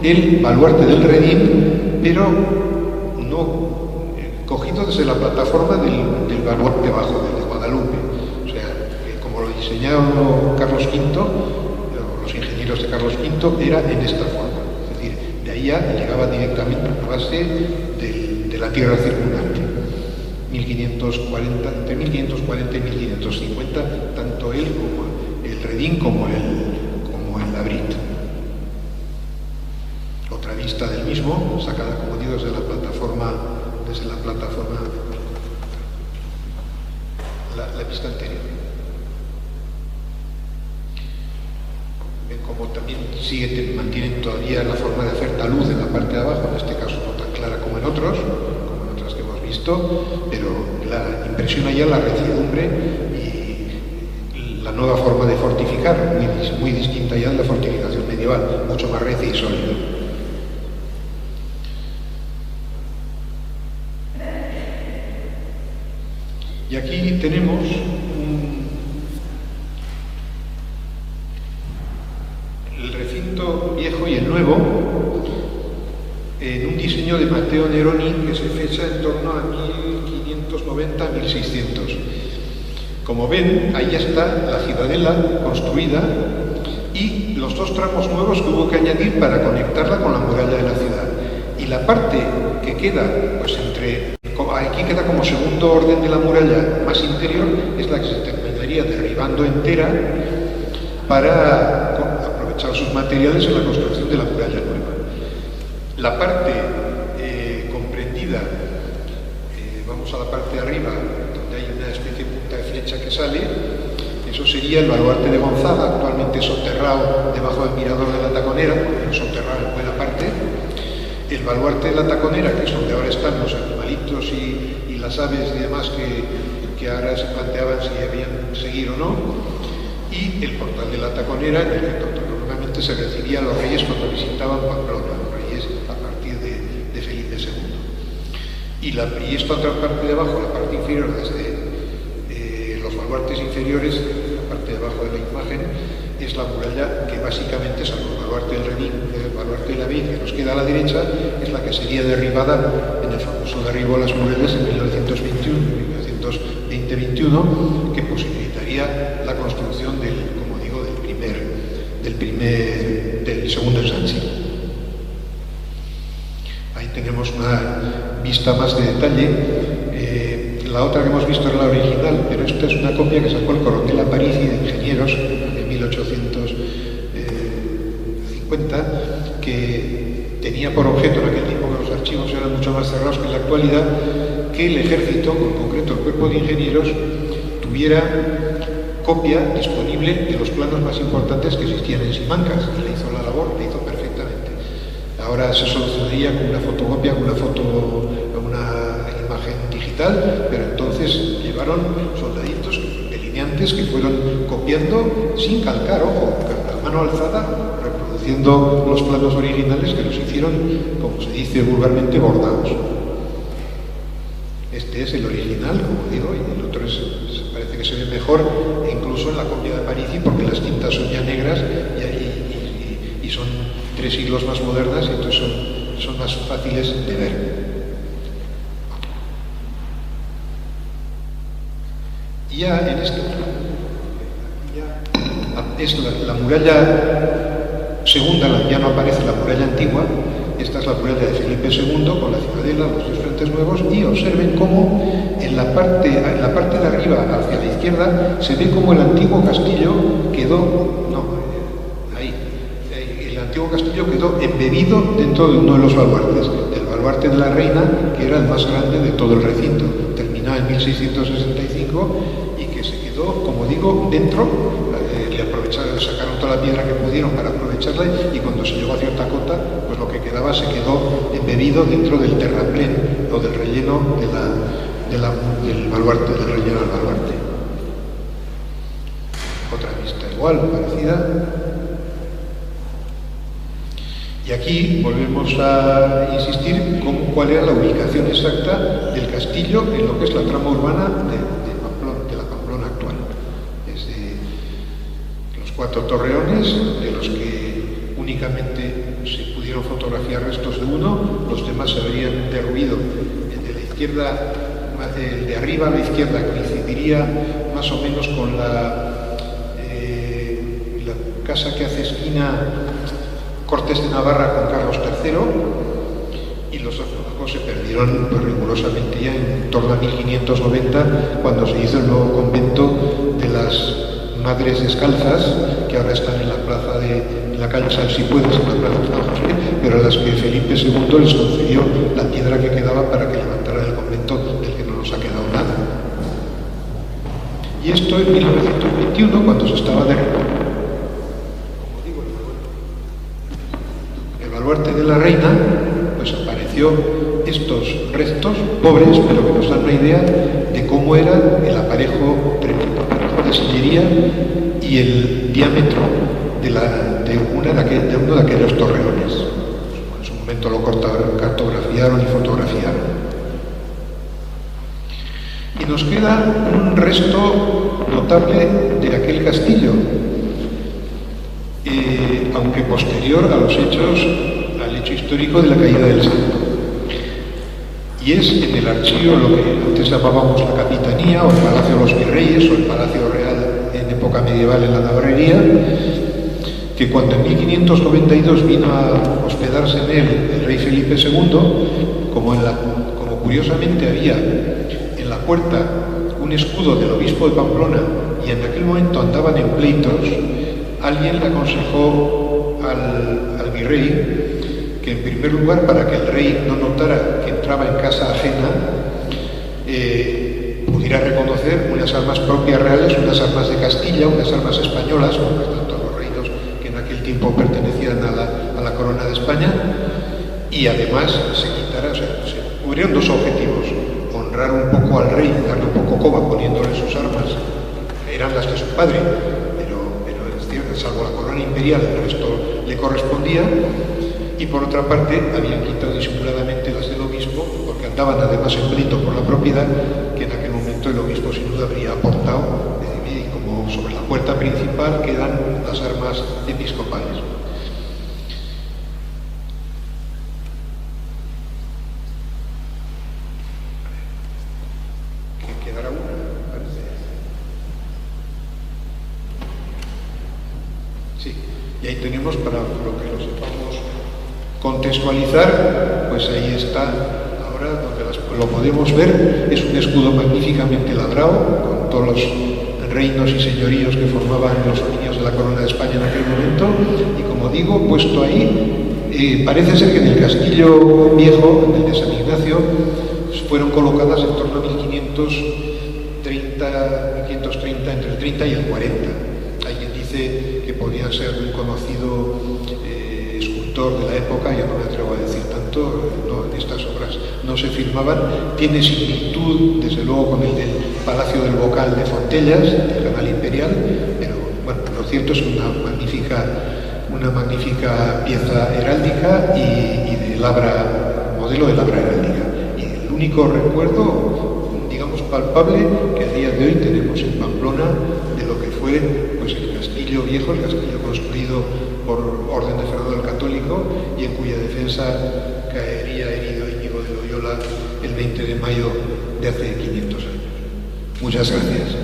el baluarte del Redín, pero no cogido desde la plataforma del baluarte bajo, del de Guadalupe. O sea, como lo diseñaron Carlos V, los ingenieros de Carlos V, era en esta forma. Es decir, de ahí ya llegaba directamente a la base de la tierra circundante. 1540, entre 1540 y 1550, tanto él como el Redín como el Labrit. Otra vista del mismo, sacada, como digo, desde la plataforma, la vista anterior. Ven como también mantienen todavía la forma de hacer talud en la parte de abajo, en este caso no tan clara como en otras que hemos visto, pero la impresiona ya la recidumbre y la nueva forma de fortificar, muy distinta ya de la fortificación medieval, mucho más recia y sólida. Y aquí tenemos el recinto viejo y el nuevo en un diseño de Matteo Neroni que se fecha en torno a 1590-1600. Como ven, ahí ya está la ciudadela construida y los dos tramos nuevos que hubo que añadir para conectarla con la muralla de la ciudad. Y la parte que queda, pues aquí queda como segundo orden de la muralla más interior, es la que se terminaría derribando entera para aprovechar sus materiales en la construcción de la muralla nueva. La parte comprendida, vamos a la parte de arriba, donde hay una especie de punta de flecha que sale, eso sería el baluarte de Gonzaga, actualmente soterrado debajo del mirador de la Taconera, soterrado en buena parte. El baluarte de la Taconera, que es donde ahora están los animalitos y las aves y demás que ahora se planteaban si debían seguir o no, y el portal de la Taconera, en el que normalmente se recibían los reyes cuando visitaban Pamplona, los reyes a partir de Felipe II. Y esta otra parte de abajo, la parte inferior, desde los baluartes inferiores, la parte de abajo de la imagen, es la muralla que básicamente, salvo el baluarte del Redín, el baluarte de la Vid, que nos queda a la derecha, es la que sería derribada en el famoso derribo a las murallas en 1920-21, que posibilitaría la construcción del segundo ensanche. Ahí tenemos una vista más de detalle. La otra que hemos visto era la original, pero esta es una copia que sacó el coronel Aparici de Ingenieros en 1850, que tenía por objeto en aquel tiempo, que los archivos eran mucho más cerrados que en la actualidad, que el ejército, en concreto el cuerpo de ingenieros, tuviera copia disponible de los planos más importantes que existían en Simancas, y le hizo la labor, le hizo perfectamente. Ahora se solucionaría con una fotocopia, con una imagen digital, pero entonces llevaron soldaditos, delineantes, que fueron copiando sin calcar, ojo, a mano alzada, reproduciendo los planos originales que los hicieron, como se dice vulgarmente, bordados. Este es el original, como digo, y el otro parece que se ve mejor, incluso en la copia de Aparici, porque las tintas son ya negras y son 3 siglos más modernas, y entonces son más fáciles de ver. Y ya en este es la muralla segunda, ya no aparece la muralla antigua. Esta es la muralla de Felipe II con la ciudadela, los 2 frentes nuevos, y observen cómo en la parte de arriba, hacia la izquierda, se ve como el antiguo castillo quedó, el antiguo castillo quedó embebido dentro de uno de los baluartes, del baluarte de la Reina, que era el más grande de todo el recinto, terminado en 1665, y que se quedó, como digo, dentro. Le sacaron toda la piedra que pudieron para aprovecharla, y cuando se llegó a cierta cota, pues lo que quedaba se quedó embebido dentro del terraplén o del relleno del baluarte, del relleno del baluarte. Otra vista igual, parecida. Y aquí volvemos a insistir cuál era la ubicación exacta del castillo en lo que es la trama urbana de la Pamplona actual. Desde los 4 torreones, de los que únicamente se pudieron fotografiar restos de uno, los demás se habrían derruido. El de la izquierda, el de arriba a la izquierda, coincidiría más o menos con la casa que hace esquina Cortes de Navarra con Carlos III, y los sarcófagos se perdieron pues, rigurosamente ya en torno a 1590, cuando se hizo el nuevo convento de las Madres Descalzas, que ahora están en la plaza de la calle San Cipuedes, en la plaza de San José, pero a las que Felipe II les concedió la piedra que quedaba para que levantaran el convento, del que no nos ha quedado nada. Y esto en 1921, cuando se estaba derribando el baluarte de la reina, pues apareció estos restos pobres, pero que nos dan una idea de cómo era el aparejo de sillería y el diámetro de uno de aquellos torreones. En su momento lo cartografiaron y fotografiaron. Y nos queda un resto notable de aquel castillo, aunque posterior a los hechos, al hecho histórico de la caída del santo. Y es en el archivo lo que antes llamábamos la Capitanía, o el Palacio de los Virreyes, o el Palacio Real en época medieval en la Navarrería, que cuando en 1592 vino a hospedarse en él el rey Felipe II, como curiosamente había en la puerta un escudo del obispo de Pamplona, y en aquel momento andaban en pleitos, alguien le aconsejó al virrey que en primer lugar, para que el rey no notara que entraba en casa ajena, pudiera reconocer unas armas propias reales, unas armas de Castilla, unas armas españolas, por tanto los reinos que en aquel tiempo pertenecían a la corona de España, y además se quitara, o sea, se cubrieron 2 objetivos: honrar un poco al rey, darle un poco coba poniéndole sus armas, eran las de su padre, salvo la corona imperial, el resto le correspondía, y por otra parte habían quitado disimuladamente las del obispo, porque andaban además en pleito por la propiedad, que en aquel momento el obispo sin duda habría aportado, y como sobre la puerta principal quedan las armas episcopales. Quedará una, parece. Sí, y ahí tenemos, para lo que lo sepamos contextualizar, pues ahí está, ahora donde lo podemos ver, es un escudo magníficamente labrado, con todos los reinos y señoríos que formaban los dominios de la corona de España en aquel momento, y como digo, puesto ahí, parece ser que en el castillo viejo, en el de San Ignacio, pues fueron colocadas en torno a 1530, entre el 30 y el 40. Alguien dice que podía ser un conocido escultor de la época, yo no me atrevo a decir tanto, no, estas obras no se firmaban. Tiene similitud, desde luego, con el del Palacio del Bocal de Fontellas, del Canal Imperial, pero bueno, lo cierto es una magnífica pieza heráldica y de labra, modelo de labra heráldica. Y el único recuerdo, digamos, palpable que a día de hoy tenemos en Pamplona de lo que fue pues el castillo viejo, el castillo construido por orden de Fernando el Católico, y en cuya defensa caería herido Íñigo de Loyola el 20 de mayo de hace 500 años. Muchas gracias.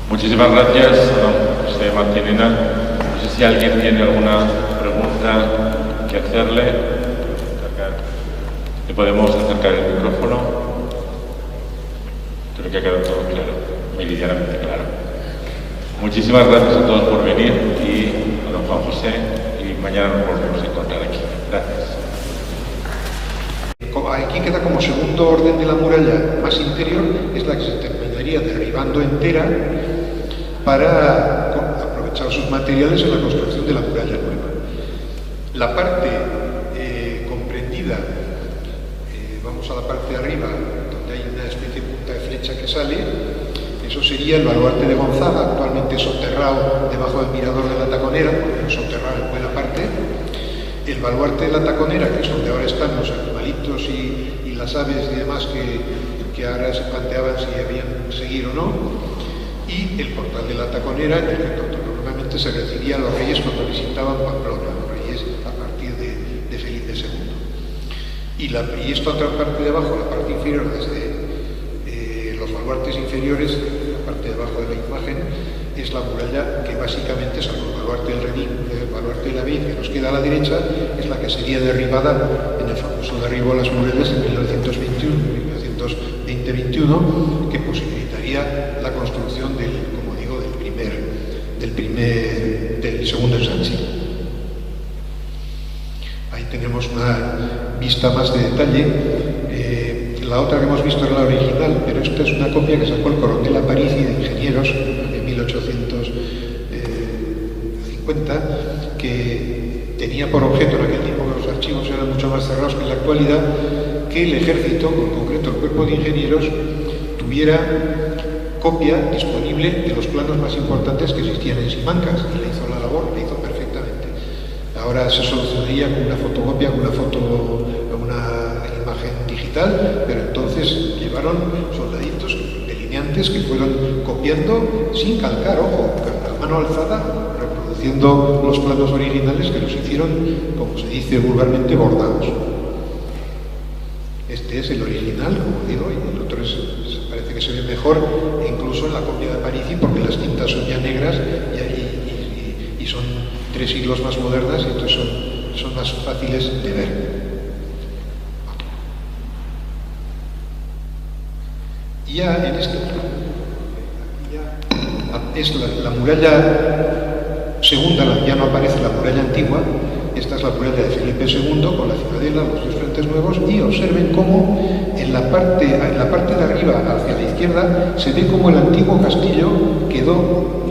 Muchísimas gracias a don José Martinena. No sé si alguien tiene alguna pregunta que hacerle. ¿Le podemos acercar el micrófono? Creo que ha quedado todo claro, meridianamente claro. Muchísimas gracias a todos por venir, y a don Juan José, y mañana nos volvemos a encontrar aquí. Gracias. Aquí queda como segundo orden de la muralla más interior, es la que se terminaría derribando entera para aprovechar aprovechado sus materiales en la construcción de la muralla nueva. La parte comprendida, vamos a la parte de arriba, donde hay una especie de punta de flecha que sale, eso sería el baluarte de Gonzaga, actualmente soterrado debajo del mirador de la Taconera, porque soterrado en buena parte. El baluarte de la Taconera, que es donde ahora están los animalitos y las aves y demás que ahora se planteaban si debían seguir o no, y el portal de la Taconera, en el que normalmente se recibía a los reyes cuando visitaban Pamplona, los reyes a partir de Felipe II. Y esta otra parte de abajo, la parte inferior, desde los baluartes inferiores, la parte de abajo de la imagen, es la muralla que básicamente, salvo el baluarte del Redín, el baluarte de la Vid, que nos queda a la derecha, es la que sería derribada en el famoso derribo a las murallas en 1920-21, que posibilitaría la construcción del segundo ensanche. Ahí tenemos una vista más de detalle. La otra que hemos visto era la original, pero esta es una copia que sacó el coronel Aparici de Ingenieros en 1850, que tenía por objeto en aquel tiempo, que los archivos eran mucho más cerrados que en la actualidad, que el ejército, en concreto el cuerpo de ingenieros, tuviera copia disponible de los planos más importantes que existían en Simancas, y le hizo la labor, le hizo perfectamente. Ahora se solucionaría con una fotocopia, con una imagen digital, pero entonces llevaron soldaditos, delineantes, que fueron copiando sin calcar, ojo, con la mano alzada, reproduciendo los planos originales, que los hicieron, como se dice vulgarmente, bordados. Este es el original, como digo, y el otro parece que se ve mejor, incluso en la copia de Aparici, porque las tintas son ya negras y son 3 siglos más modernas, y entonces son más fáciles de ver. Y ya en este es la muralla segunda, ya no aparece la muralla antigua. Esta es la muralla de Felipe II con la ciudadela, los 2 frentes nuevos, y observen cómo en la parte de arriba, hacia la izquierda, se ve cómo el antiguo castillo quedó,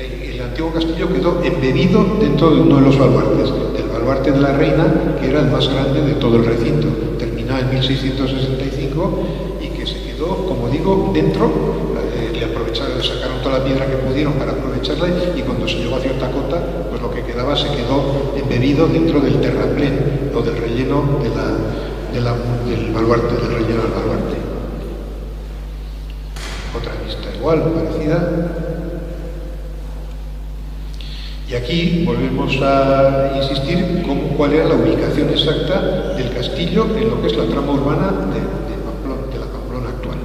el antiguo castillo quedó embebido dentro de uno de los baluartes, del baluarte de la Reina, que era el más grande de todo el recinto, terminado en 1665, y que se quedó, como digo, dentro. Le sacaron toda la piedra que pudieron para aprovecharla, y cuando se llegó a cierta cota, pues lo que quedaba se quedó embebido dentro del terraplén o del relleno del baluarte, del relleno del baluarte. Otra vista igual, parecida. Y aquí volvemos a insistir cuál era la ubicación exacta del castillo en lo que es la trama urbana de la Pamplona actual.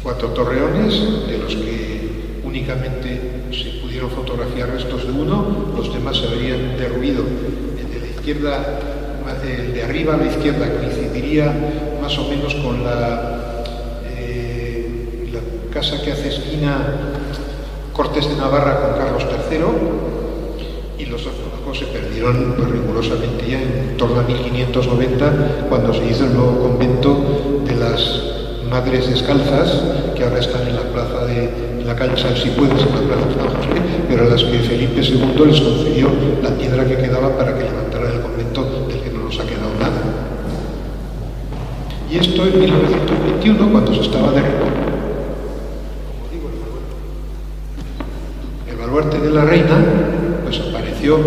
4 torreones, de los que únicamente se pudieron fotografiar restos de uno, los demás se habrían derruido. El de la izquierda, el de arriba a la izquierda, coincidiría más o menos con la casa que hace esquina Cortes de Navarra con Carlos III, y los arqueólogos se perdieron rigurosamente ya en torno a 1590, cuando se hizo el nuevo convento de las Madres Descalzas, que ahora están en la plaza en la calle San Cifuentes, en la plaza de San José, pero a las que Felipe II les concedió la piedra que quedaba para que levantaran el convento, del que no nos ha quedado nada. Y esto en 1921, cuando se estaba derribando, como digo, el baluarte de la Reina, pues apareció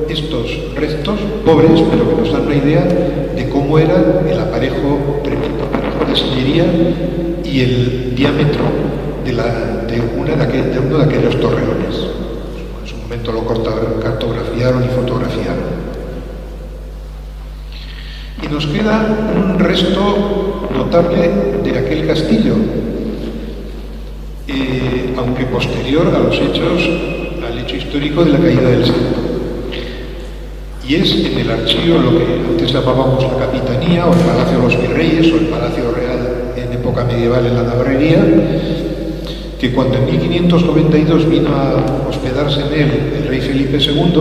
estos restos pobres, pero que nos dan una idea de cómo era el aparejo tremendo de sillería y el diámetro de uno de aquellos torreones. En su momento lo cartografiaron y fotografiaron. Y nos queda un resto notable de aquel castillo, aunque posterior al hecho histórico de la caída del santo. Y es en el archivo, lo que antes llamábamos la Capitanía, o el Palacio de los Virreyes, o el Palacio Real en época medieval en la Navarrería, que cuando en 1592 vino a hospedarse en él el rey Felipe II,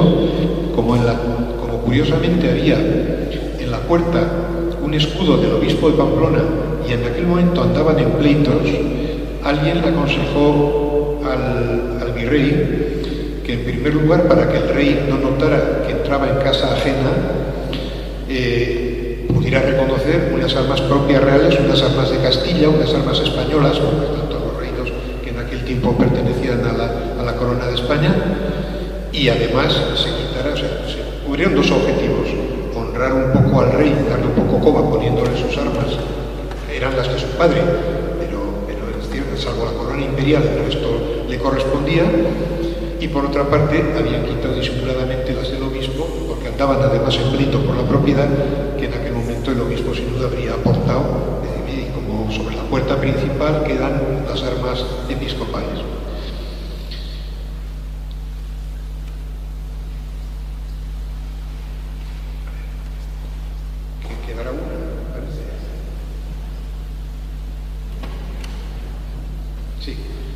como curiosamente había en la puerta un escudo del obispo de Pamplona, y en aquel momento andaban en pleitos, alguien le aconsejó al virrey que, en primer lugar, para que el rey no notara que entraba en casa ajena, pudiera reconocer unas armas propias reales, unas armas de Castilla, unas armas españolas, por tanto los reinos que en aquel tiempo pertenecían a la corona de España, y además se quitara, o sea, se cubrieron dos objetivos: honrar un poco al rey, darle un poco coba poniéndole sus armas, eran las que su padre, pero es cierto, salvo la corona imperial, el resto le correspondía. Y por otra parte habían quitado disimuladamente las del obispo, porque andaban además en pleito por la propiedad, que en aquel momento el obispo sin duda habría aportado, y como sobre la puerta principal quedan las armas episcopales. Que quedará una, parece. Sí,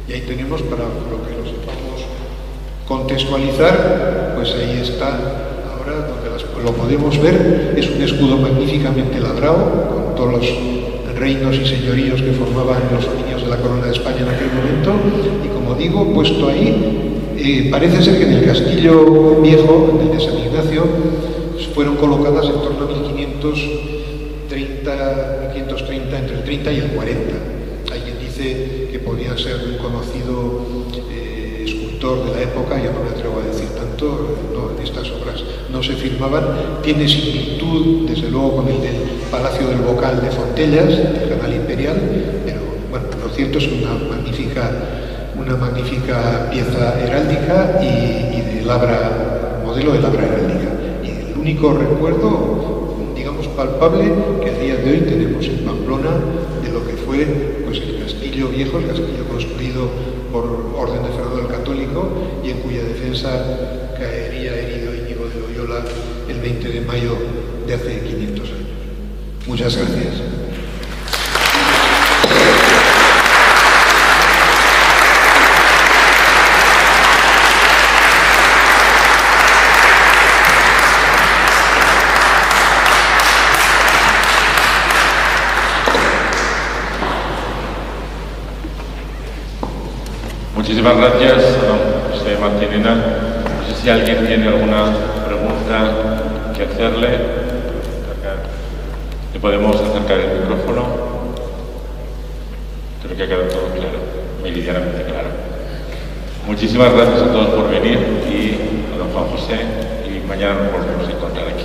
y ahí tenemos, para lo que lo sepamos contextualizar, pues ahí está ahora donde lo podemos ver. Es un escudo magníficamente labrado con todos los reinos y señoríos que formaban los dominios de la corona de España en aquel momento, y como digo, puesto ahí, parece ser que en el castillo viejo, en el de San Ignacio, fueron colocadas en torno a 1530, entre el 30 y el 40. Alguien dice que podía ser un conocido escultor de la época, ya no me atrevo a decir tanto, no, en estas obras no se firmaban. Tiene similitud, desde luego, con el del Palacio del Bocal de Fontellas, del canal imperial, pero bueno, lo cierto es una magnífica pieza heráldica y de labra, modelo de labra heráldica. Y el único recuerdo, digamos, palpable que a día de hoy tenemos en Pamplona de lo que fue, pues, el castillo viejo, el castillo construido por orden de Fernando el Católico, y en cuya defensa caería herido Íñigo de Loyola el 20 de mayo de hace 500 años. Muchas gracias. Muchísimas gracias a don José Martinena. No sé si alguien tiene alguna pregunta que hacerle. ¿Le podemos acercar el micrófono? Creo que ha quedado todo claro, meridianamente claro. Muchísimas gracias a todos por venir, y a don Juan José, y mañana nos volvemos a encontrar aquí.